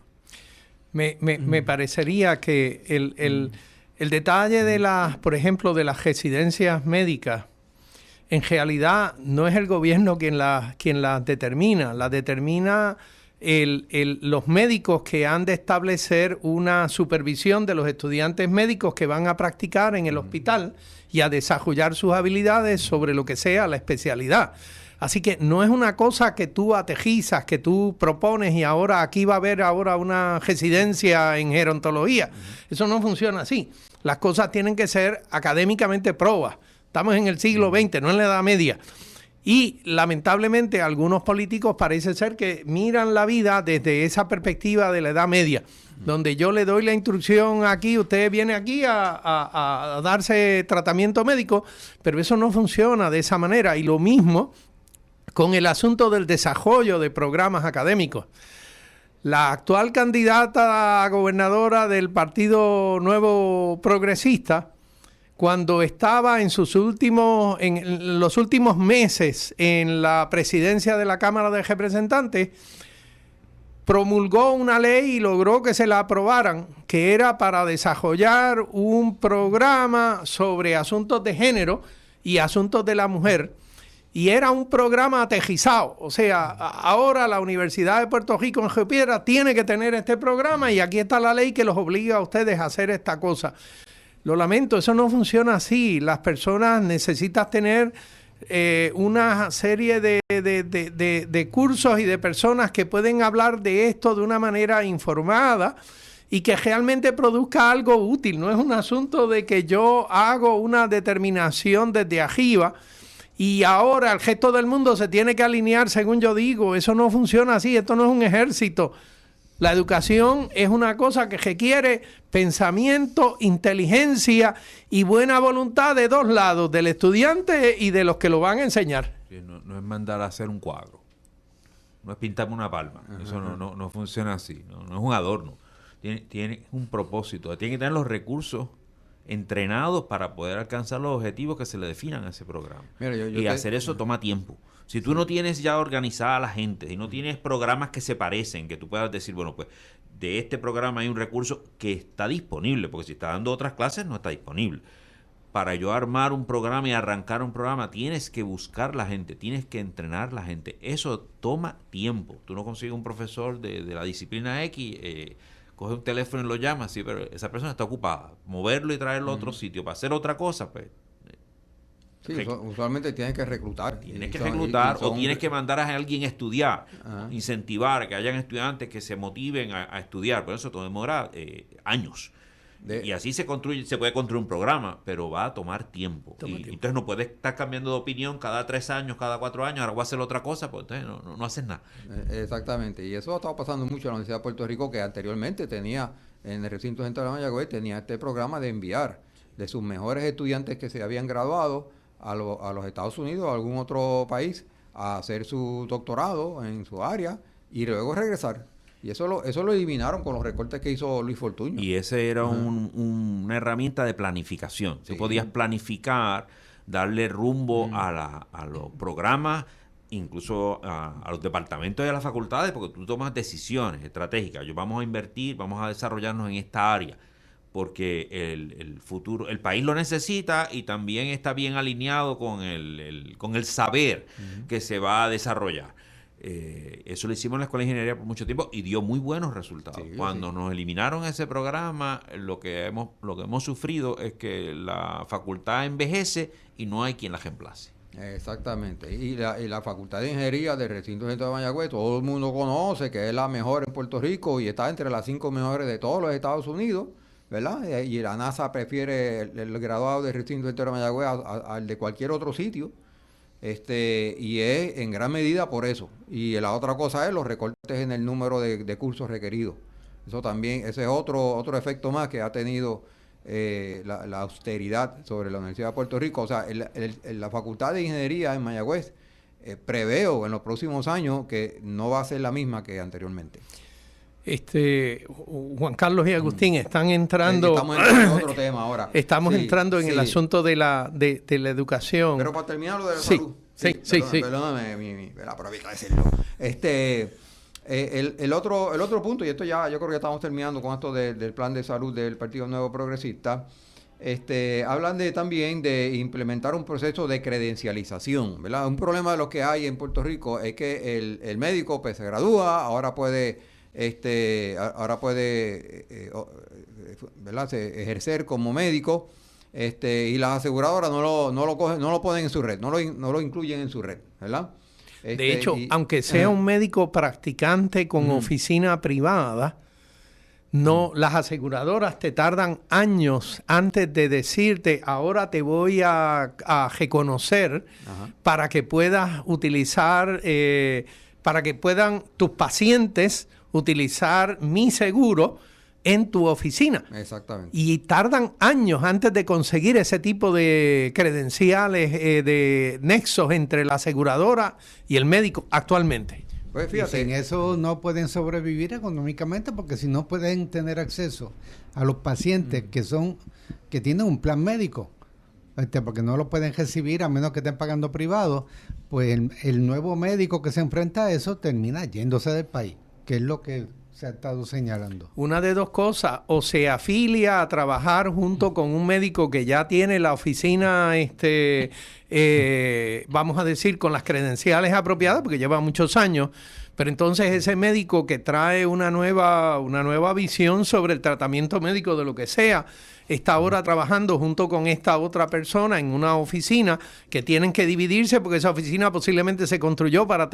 Me parecería que el detalle de por ejemplo, de las residencias médicas, en realidad no es el gobierno quien las determina, las determina los médicos que han de establecer una supervisión de los estudiantes médicos que van a practicar en el hospital y a desarrollar sus habilidades sobre lo que sea la especialidad. Así que no es una cosa que tú atejizas, que tú propones y ahora aquí va a haber ahora una residencia en gerontología. Eso no funciona así. Las cosas tienen que ser académicamente probadas. Estamos en el siglo XX, no en la Edad Media. Y lamentablemente algunos políticos parece ser que miran la vida desde esa perspectiva de la Edad Media, donde yo le doy la instrucción aquí, usted viene aquí a darse tratamiento médico, pero eso no funciona de esa manera. Y lo mismo con el asunto del desarrollo de programas académicos. La actual candidata a gobernadora del Partido Nuevo Progresista, cuando estaba en los últimos meses en la presidencia de la Cámara de Representantes, promulgó una ley y logró que se la aprobaran, que era para desarrollar un programa sobre asuntos de género y asuntos de la mujer. Y era un programa atejizado. O sea, ahora la Universidad de Puerto Rico en Río Piedras tiene que tener este programa y aquí está la ley que los obliga a ustedes a hacer esta cosa. Lo lamento, eso no funciona así. Las personas necesitan tener una serie de cursos y de personas que pueden hablar de esto de una manera informada y que realmente produzca algo útil. No es un asunto de que yo hago una determinación desde arriba y ahora el resto del mundo se tiene que alinear según yo digo. Eso no funciona así, esto no es un ejército. La educación es una cosa que requiere pensamiento, inteligencia y buena voluntad de dos lados, del estudiante y de los que lo van a enseñar. No es mandar a hacer un cuadro. no es pintarme una palma. Eso no funciona así, no es un adorno. Tiene un propósito, tiene que tener los recursos entrenados para poder alcanzar los objetivos que se le definan a ese programa. Mira, hacer eso toma tiempo. Si tú no tienes ya organizada a la gente, si no tienes programas que se parecen, que tú puedas decir, bueno, pues de este programa hay un recurso que está disponible, porque si está dando otras clases no está disponible. Para yo armar un programa y arrancar un programa, tienes que buscar la gente, tienes que entrenar la gente. Eso toma tiempo. Tú no consigues un profesor de la disciplina X, coge un teléfono y lo llama, sí, pero esa persona está ocupada. Moverlo y traerlo a otro sitio para hacer otra cosa, pues... Sí, usualmente tienes que reclutar. Tienes que reclutar o tienes que mandar a alguien a estudiar, incentivar que hayan estudiantes que se motiven a estudiar. Por eso todo demora años. Y así se puede construir un programa, pero va a tomar tiempo. Entonces no puedes estar cambiando de opinión cada 3 años, cada 4 años, ahora voy a hacer otra cosa, pues entonces no haces nada. Exactamente, y eso ha estado pasando mucho en la Universidad de Puerto Rico, que anteriormente tenía, en el recinto central de Mayagüez, tenía este programa de enviar de sus mejores estudiantes que se habían graduado a los Estados Unidos o a algún otro país a hacer su doctorado en su área y luego regresar. Y eso lo eliminaron con los recortes que hizo Luis Fortuño. Y ese era una herramienta de planificación. Sí. Tú podías planificar, darle rumbo a los programas, incluso a los departamentos y a las facultades, porque tú tomas decisiones estratégicas. Vamos a invertir, vamos a desarrollarnos en esta área, porque el futuro, el país lo necesita y también está bien alineado con el saber que se va a desarrollar. Eso lo hicimos en la Escuela de Ingeniería por mucho tiempo y dio muy buenos resultados. Cuando nos eliminaron ese programa, lo que hemos sufrido es que la facultad envejece y no hay quien la reemplace. Exactamente. Y la Facultad de Ingeniería del Recinto Central de Mayagüez, todo el mundo conoce que es la mejor en Puerto Rico y está entre las 5 mejores de todos los Estados Unidos, ¿verdad? Y la NASA prefiere el graduado del Recinto Central de Mayagüez al de cualquier otro sitio. Y es en gran medida por eso. Y la otra cosa es los recortes en el número de cursos requeridos. Eso también, ese es otro efecto más que ha tenido la austeridad sobre la Universidad de Puerto Rico. O sea, la Facultad de Ingeniería en Mayagüez preveo en los próximos años que no va a ser la misma que anteriormente. Juan Carlos y Agustín están entrando. Estamos entrando en otro tema ahora. Estamos entrando en el asunto de la educación. Pero para terminar lo de la salud. Sí. Perdóname, pero había que decirlo. El otro punto, y esto ya yo creo que ya estamos terminando con esto del plan de salud del Partido Nuevo Progresista. Hablan también de implementar un proceso de credencialización, ¿verdad? Un problema de lo que hay en Puerto Rico es que el médico pues se gradúa, ahora puede ¿verdad? Ejercer como médico, y las aseguradoras no lo ponen en su red, no lo incluyen en su red, ¿verdad? De hecho, aunque sea un médico practicante con oficina privada, las aseguradoras te tardan años antes de decirte, ahora te voy a reconocer para que puedas utilizar, para que puedan tus pacientes utilizar mi seguro en tu oficina. Exactamente. Y tardan años antes de conseguir ese tipo de credenciales, de nexos entre la aseguradora y el médico actualmente. Pues fíjate, y sin eso no pueden sobrevivir económicamente, porque si no pueden tener acceso a los pacientes que tienen un plan médico, porque no lo pueden recibir a menos que estén pagando privado, pues el nuevo médico que se enfrenta a eso termina yéndose del país, que es lo que se ha estado señalando. Una de dos cosas: o se afilia a trabajar junto con un médico que ya tiene la oficina, vamos a decir, con las credenciales apropiadas, porque lleva muchos años, pero entonces ese médico que trae una nueva visión sobre el tratamiento médico de lo que sea, está ahora trabajando junto con esta otra persona en una oficina que tienen que dividirse, porque esa oficina posiblemente se construyó para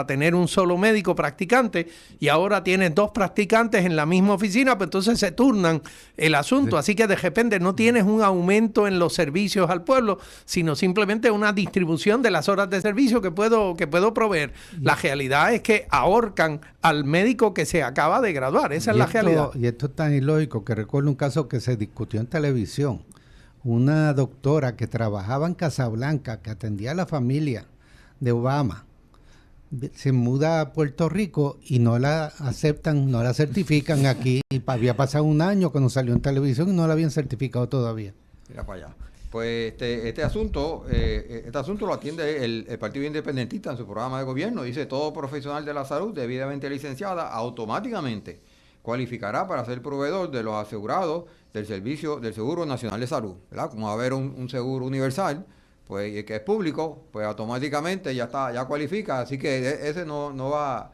tener un solo médico practicante, y ahora tienes 2 practicantes en la misma oficina, pues entonces se turnan el asunto. Sí. Así que de repente no tienes un aumento en los servicios al pueblo, sino simplemente una distribución de las horas de servicio que puedo proveer. La realidad es que ahorcan al médico que se acaba de graduar. Esa es la realidad. Y esto es tan ilógico que recuerdo un caso que se discutió en televisión. Una doctora que trabajaba en Casablanca, que atendía a la familia de Obama, se muda a Puerto Rico y no la aceptan, no la certifican aquí. Y había pasado un año cuando salió en televisión y no la habían certificado todavía. Mira para allá. Pues este asunto lo atiende el Partido Independentista en su programa de gobierno. Dice: todo profesional de la salud debidamente licenciada automáticamente cualificará para ser proveedor de los asegurados del servicio del Seguro Nacional de Salud, ¿verdad? Como va a haber un seguro universal, pues el que es público, pues automáticamente ya cualifica, así que ese no va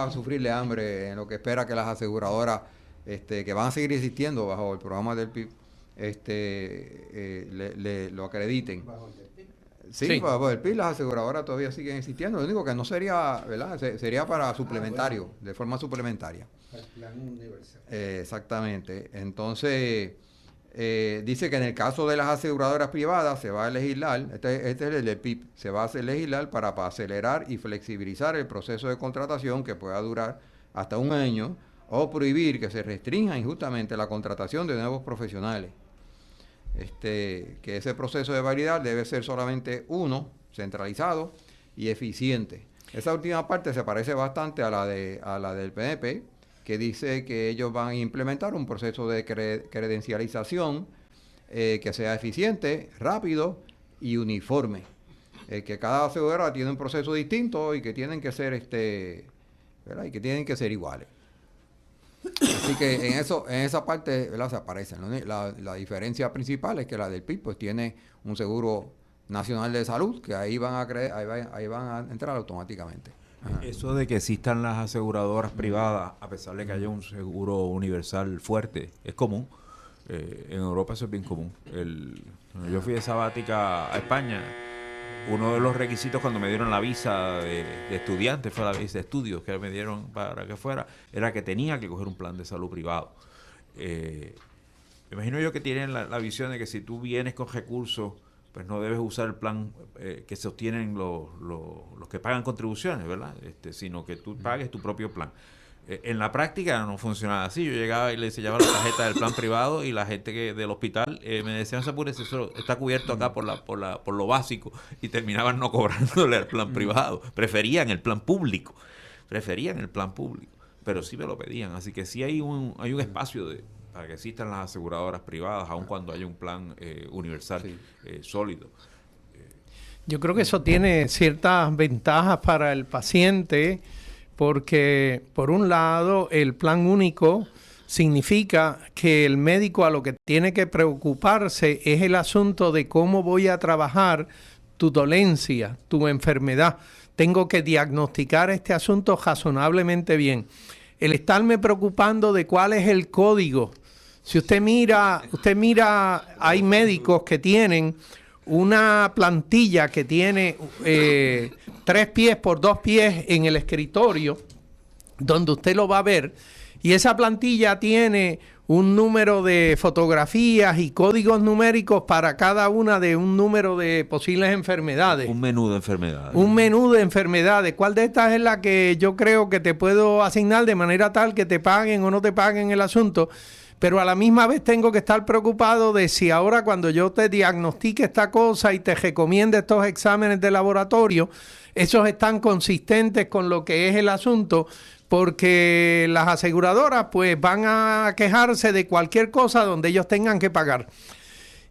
a sufrirle hambre en lo que espera que las aseguradoras que van a seguir existiendo bajo el programa del PIB lo acrediten. Sí, bajo el PIB las aseguradoras todavía siguen existiendo. Lo único que no sería, ¿verdad? Sería para suplementario, de forma suplementaria. El plan universal. Exactamente. Entonces, dice que en el caso de las aseguradoras privadas se va a legislar, este es el del PIB, se va a legislar para acelerar y flexibilizar el proceso de contratación que pueda durar hasta un año, o prohibir que se restrinja injustamente la contratación de nuevos profesionales. Que ese proceso de validar debe ser solamente uno, centralizado y eficiente. Esa última parte se parece bastante a la del PNP, que dice que ellos van a implementar un proceso de credencialización que sea eficiente, rápido y uniforme. Que cada aseguradora tiene un proceso distinto y que tienen que ser ¿verdad? Y que tienen que ser iguales. Así que en esa parte, ¿verdad? Se aparecen. La diferencia principal es que la del PIB pues tiene un seguro nacional de salud, que ahí van a entrar automáticamente. Ajá. Eso de que existan las aseguradoras privadas, a pesar de que haya un seguro universal fuerte, es común. En Europa eso es bien común. Cuando yo fui de sabática a España, uno de los requisitos cuando me dieron la visa de estudiante, fue la visa de estudios que me dieron para que fuera, era que tenía que coger un plan de salud privado. Me imagino yo que tienen la visión de que si tú vienes con recursos, pues no debes usar el plan que sostienen los que pagan contribuciones, ¿verdad? Sino que tú pagues tu propio plan. En la práctica no funcionaba así. Yo llegaba y le enseñaba la tarjeta del plan privado y la gente del hospital me decía: no se apure, eso está cubierto acá por lo básico, y terminaban no cobrándole al plan privado. Preferían el plan público, pero sí me lo pedían. Así que sí hay un espacio para que existan las aseguradoras privadas, aun cuando haya un plan universal sólido. Yo creo que eso tiene ciertas ventajas para el paciente, porque por un lado el plan único significa que el médico a lo que tiene que preocuparse es el asunto de cómo voy a trabajar tu dolencia, tu enfermedad. Tengo que diagnosticar este asunto razonablemente bien. El estarme preocupando de cuál es el código. Si usted mira, hay médicos que tienen una plantilla que tiene 3 pies por 2 pies en el escritorio, donde usted lo va a ver, y esa plantilla tiene un número de fotografías y códigos numéricos para cada una de un número de posibles enfermedades. Un menú de enfermedades. Un menú de enfermedades. ¿Cuál de estas es la que yo creo que te puedo asignar de manera tal que te paguen o no te paguen el asunto? Pero a la misma vez tengo que estar preocupado de si ahora, cuando yo te diagnostique esta cosa y te recomiende estos exámenes de laboratorio, esos están consistentes con lo que es el asunto, porque las aseguradoras pues van a quejarse de cualquier cosa donde ellos tengan que pagar.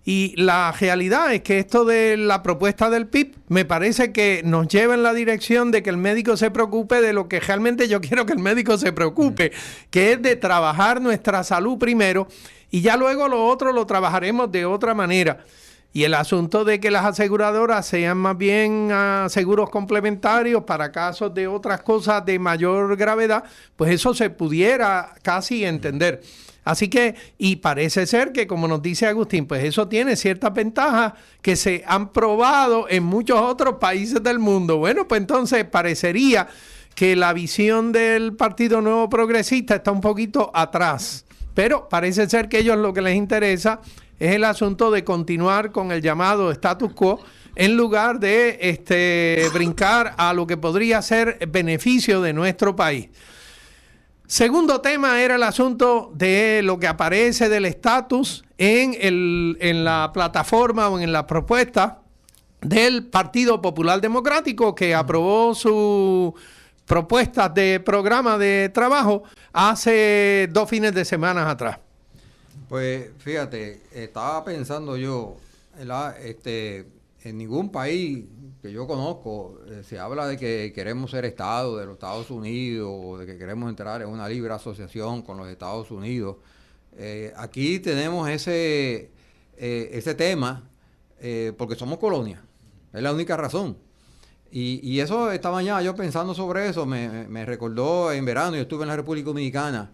Y la realidad es que esto de la propuesta del PIB me parece que nos lleva en la dirección de que el médico se preocupe de lo que realmente yo quiero que el médico se preocupe, que es de trabajar nuestra salud primero, y ya luego lo otro lo trabajaremos de otra manera. Y el asunto de que las aseguradoras sean más bien seguros complementarios para casos de otras cosas de mayor gravedad, pues eso se pudiera casi entender. Así que, y parece ser que, como nos dice Agustín, pues eso tiene ciertas ventajas que se han probado en muchos otros países del mundo. Bueno, pues entonces parecería que la visión del Partido Nuevo Progresista está un poquito atrás, pero parece ser que a ellos lo que les interesa es el asunto de continuar con el llamado status quo, en lugar de brincar a lo que podría ser beneficio de nuestro país. Segundo tema era el asunto de lo que aparece del estatus en la plataforma o en la propuesta del Partido Popular Democrático, que aprobó sus propuestas de programa de trabajo hace 2 fines de semana atrás. Pues fíjate, estaba pensando yo, en ningún país que yo conozco se habla de que queremos ser Estado de los Estados Unidos, o de que queremos entrar en una libre asociación con los Estados Unidos. Aquí tenemos ese tema porque somos colonia, es la única razón. Y eso, esta mañana yo pensando sobre eso, me recordó en verano, yo estuve en la República Dominicana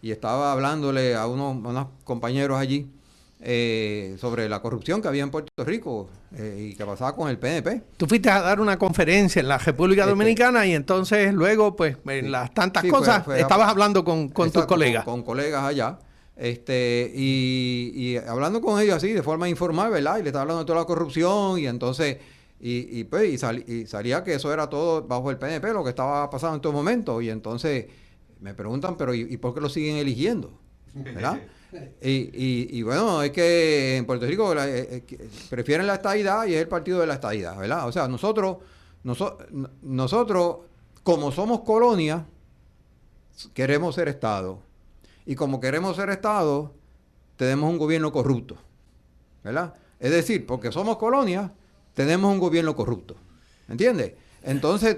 y estaba hablándole a unos compañeros allí sobre la corrupción que había en Puerto Rico y que pasaba con el PNP. Tú fuiste a dar una conferencia en la República Dominicana y entonces luego, pues, en las tantas cosas, estabas hablando con tus colegas. Con colegas allá. Y hablando con ellos así, de forma informal, ¿verdad? Y le estaba hablando de toda la corrupción y entonces... Y salía que eso era todo bajo el PNP, lo que estaba pasando en todo momento. Y entonces me preguntan, pero ¿y por qué lo siguen eligiendo? ¿Verdad? Y bueno, es que en Puerto Rico prefieren la estadidad y es el partido de la estadidad, ¿verdad? O sea, nosotros como somos colonia, queremos ser Estado. Y como queremos ser Estado, tenemos un gobierno corrupto, ¿verdad? Es decir, porque somos colonia, tenemos un gobierno corrupto, ¿entiendes? Entonces,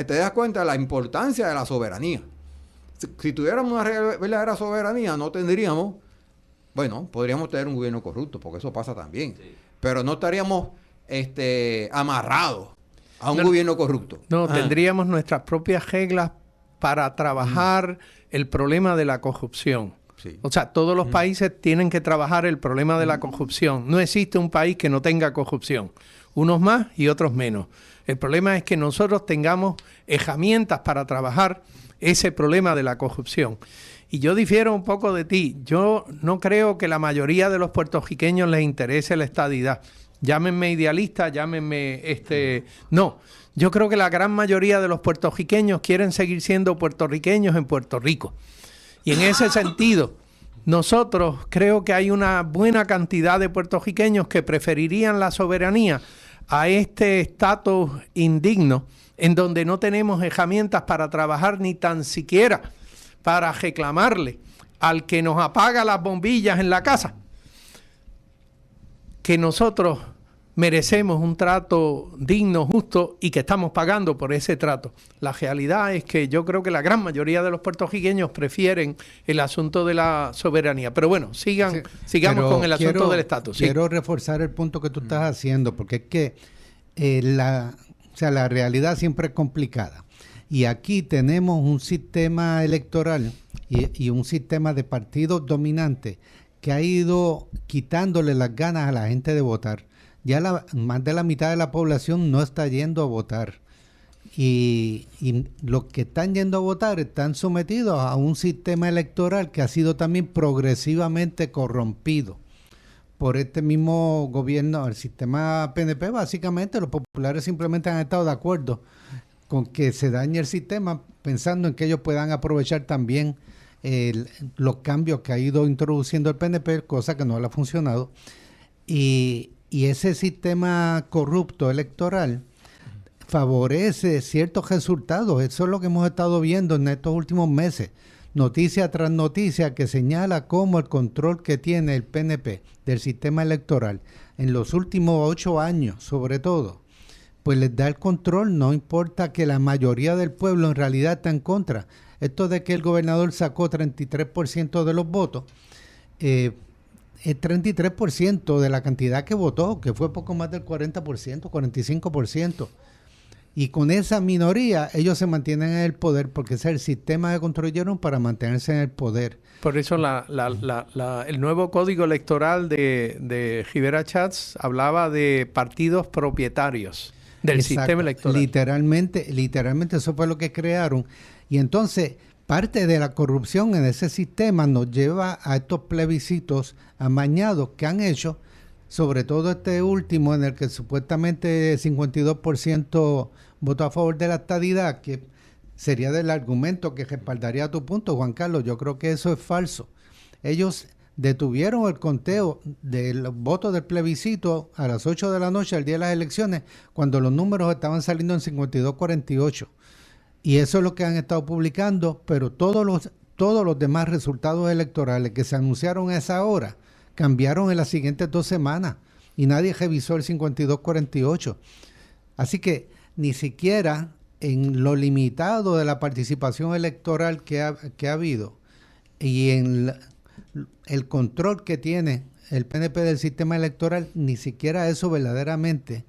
te das cuenta de la importancia de la soberanía. Si tuviéramos una verdadera soberanía, no tendríamos, bueno, podríamos tener un gobierno corrupto, porque eso pasa también, sí. Pero no estaríamos amarrados a un gobierno corrupto. No, tendríamos nuestras propias reglas para trabajar el problema de la corrupción. Sí. O sea, todos los países tienen que trabajar el problema de la corrupción. No existe un país que no tenga corrupción. Unos más y otros menos. El problema es que nosotros tengamos herramientas para trabajar ese problema de la corrupción. Y yo difiero un poco de ti. Yo no creo que la mayoría de los puertorriqueños les interese la estadidad. Llámenme idealista, llámenme... No, yo creo que la gran mayoría de los puertorriqueños quieren seguir siendo puertorriqueños en Puerto Rico. Y en ese sentido, nosotros creo que hay una buena cantidad de puertorriqueños que preferirían la soberanía a este estatus indigno, en donde no tenemos herramientas para trabajar ni tan siquiera para reclamarle al que nos apaga las bombillas en la casa, que nosotros merecemos un trato digno, justo y que estamos pagando por ese trato. La realidad es que yo creo que la gran mayoría de los puertorriqueños prefieren el asunto de la soberanía. Pero bueno, sigamos con el asunto del estatus. Quiero reforzar el punto que tú estás haciendo, porque es que la realidad siempre es complicada. Y aquí tenemos un sistema electoral y un sistema de partidos dominantes que ha ido quitándole las ganas a la gente de votar. Ya más de la mitad de la población no está yendo a votar. Y los que están yendo a votar están sometidos a un sistema electoral que ha sido también progresivamente corrompido por este mismo gobierno, el sistema PNP. Básicamente los populares simplemente han estado de acuerdo con que se dañe el sistema, pensando en que ellos puedan aprovechar también los cambios que ha ido introduciendo el PNP, cosa que no le ha funcionado. Y ese sistema corrupto electoral favorece ciertos resultados. Eso es lo que hemos estado viendo en estos últimos meses. Noticia tras noticia que señala cómo el control que tiene el PNP del sistema electoral en los últimos 8 años, sobre todo, pues les da el control, no importa que la mayoría del pueblo en realidad está en contra. Esto de que el gobernador sacó 33% de los votos, es 33% de la cantidad que votó, que fue poco más del 40%, 45%. Y con esa minoría ellos se mantienen en el poder porque ese es el sistema que construyeron para mantenerse en el poder. Por eso el nuevo código electoral de Rivera Schatz hablaba de partidos propietarios del sistema electoral. Literalmente eso fue lo que crearon. Y entonces parte de la corrupción en ese sistema nos lleva a estos plebiscitos amañados que han hecho, sobre todo este último en el que supuestamente 52% votó a favor de la estadidad, que sería del argumento que respaldaría tu punto, Juan Carlos. Yo creo que eso es falso. Ellos detuvieron el conteo de los votos del plebiscito a las 8 de la noche, el día de las elecciones, cuando los números estaban saliendo en 52-48. Y eso es lo que han estado publicando, pero todos los demás resultados electorales que se anunciaron a esa hora cambiaron en las siguientes 2 semanas y nadie revisó el 52-48. Así que ni siquiera en lo limitado de la participación electoral que ha habido y en el control que tiene el PNP del sistema electoral, ni siquiera eso verdaderamente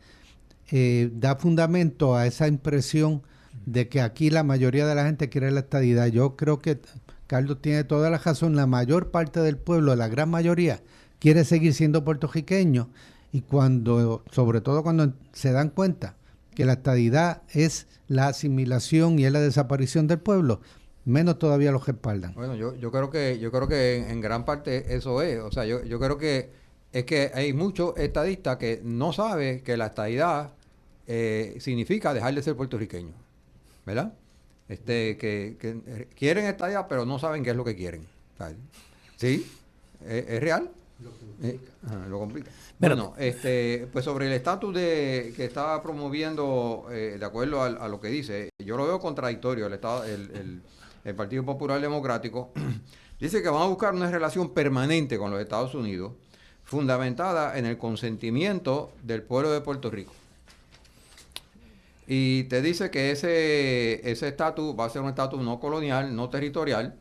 da fundamento a esa impresión de que aquí la mayoría de la gente quiere la estadidad. Yo creo que Carlos tiene toda la razón. La mayor parte del pueblo, la gran mayoría, quiere seguir siendo puertorriqueño, y sobre todo cuando se dan cuenta que la estadidad es la asimilación y es la desaparición del pueblo, menos todavía los respaldan. Bueno, yo creo que en gran parte eso es. O sea, yo creo que es que hay muchos estadistas que no saben que la estadidad significa dejar de ser puertorriqueño, ¿verdad? Que quieren estadidad, pero no saben qué es lo que quieren. ¿Sí? ¿Es real? Lo complica. Bueno, pues sobre el estatus que está promoviendo, de acuerdo a lo que dice, yo lo veo contradictorio. El Partido Popular Democrático dice que van a buscar una relación permanente con los Estados Unidos, fundamentada en el consentimiento del pueblo de Puerto Rico. Y te dice que ese estatus va a ser un estatus no colonial, no territorial,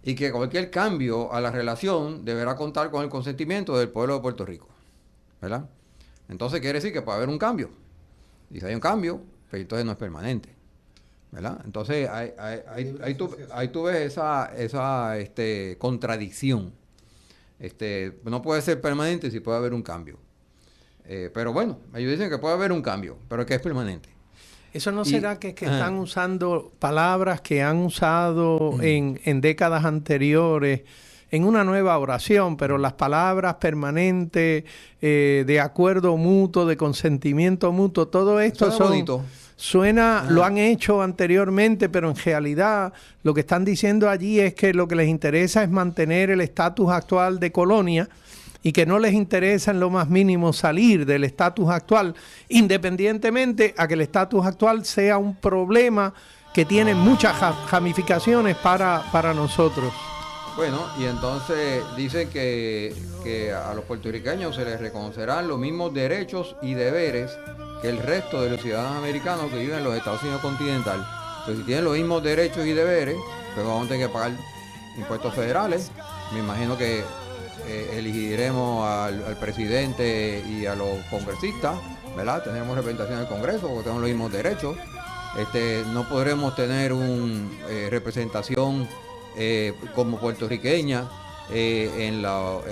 y que cualquier cambio a la relación deberá contar con el consentimiento del pueblo de Puerto Rico, ¿verdad? Entonces quiere decir que puede haber un cambio. Y si hay un cambio, pues entonces no es permanente, ¿verdad? Entonces ahí tú ves esa contradicción. No puede ser permanente si puede haber un cambio. Pero bueno, ellos dicen que puede haber un cambio, pero que es permanente. ¿Eso no será que están usando palabras que han usado en décadas anteriores en una nueva oración, pero las palabras permanentes, de acuerdo mutuo, de consentimiento mutuo, todo esto lo han hecho anteriormente, pero en realidad lo que están diciendo allí es que lo que les interesa es mantener el estatus actual de colonia, y que no les interesa en lo más mínimo salir del estatus actual, independientemente a que el estatus actual sea un problema que tiene muchas ramificaciones para nosotros. Bueno, y entonces dicen que a los puertorriqueños se les reconocerán los mismos derechos y deberes que el resto de los ciudadanos americanos que viven en los Estados Unidos continental. Entonces, si tienen los mismos derechos y deberes, pues vamos a tener que pagar impuestos federales. Me imagino que elegiremos al presidente y a los congresistas, ¿verdad? Tenemos representación en el Congreso porque tenemos los mismos derechos. No podremos tener una representación como puertorriqueña en los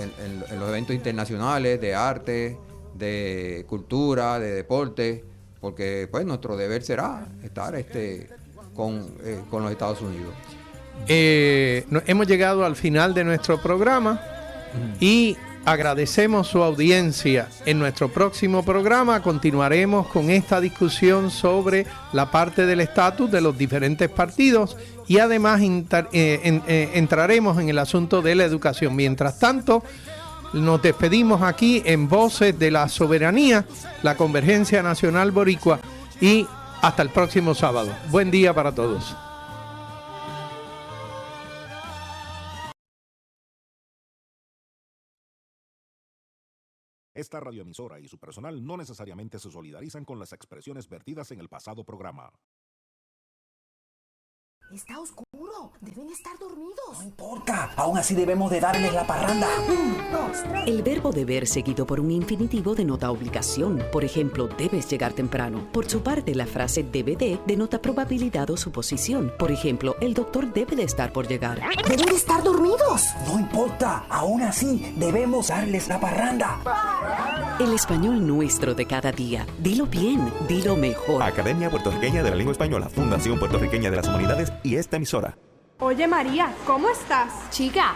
eventos internacionales de arte, de cultura, de deporte, porque pues nuestro deber será estar con los Estados Unidos. Hemos llegado al final de nuestro programa y agradecemos su audiencia. En nuestro próximo programa continuaremos con esta discusión sobre la parte del estatus de los diferentes partidos y además entraremos en el asunto de la educación. Mientras tanto, nos despedimos aquí en Voces de la Soberanía, la Convergencia Nacional Boricua, y hasta el próximo sábado. Buen día para todos. Esta radioemisora y su personal no necesariamente se solidarizan con las expresiones vertidas en el pasado programa. Está oscuro. Deben estar dormidos. No importa. Aún así debemos de darles la parranda. 1, 2, 3. El verbo deber seguido por un infinitivo denota obligación. Por ejemplo, debes llegar temprano. Por su parte, la frase debe de denota probabilidad o suposición. Por ejemplo, el doctor debe de estar por llegar. Deben de estar dormidos. No importa. Aún así debemos darles la parranda. El español nuestro de cada día. Dilo bien, dilo mejor. Academia Puertorriqueña de la Lengua Española, Fundación Puertorriqueña de las Humanidades y esta emisora. Oye María, ¿cómo estás? Chica,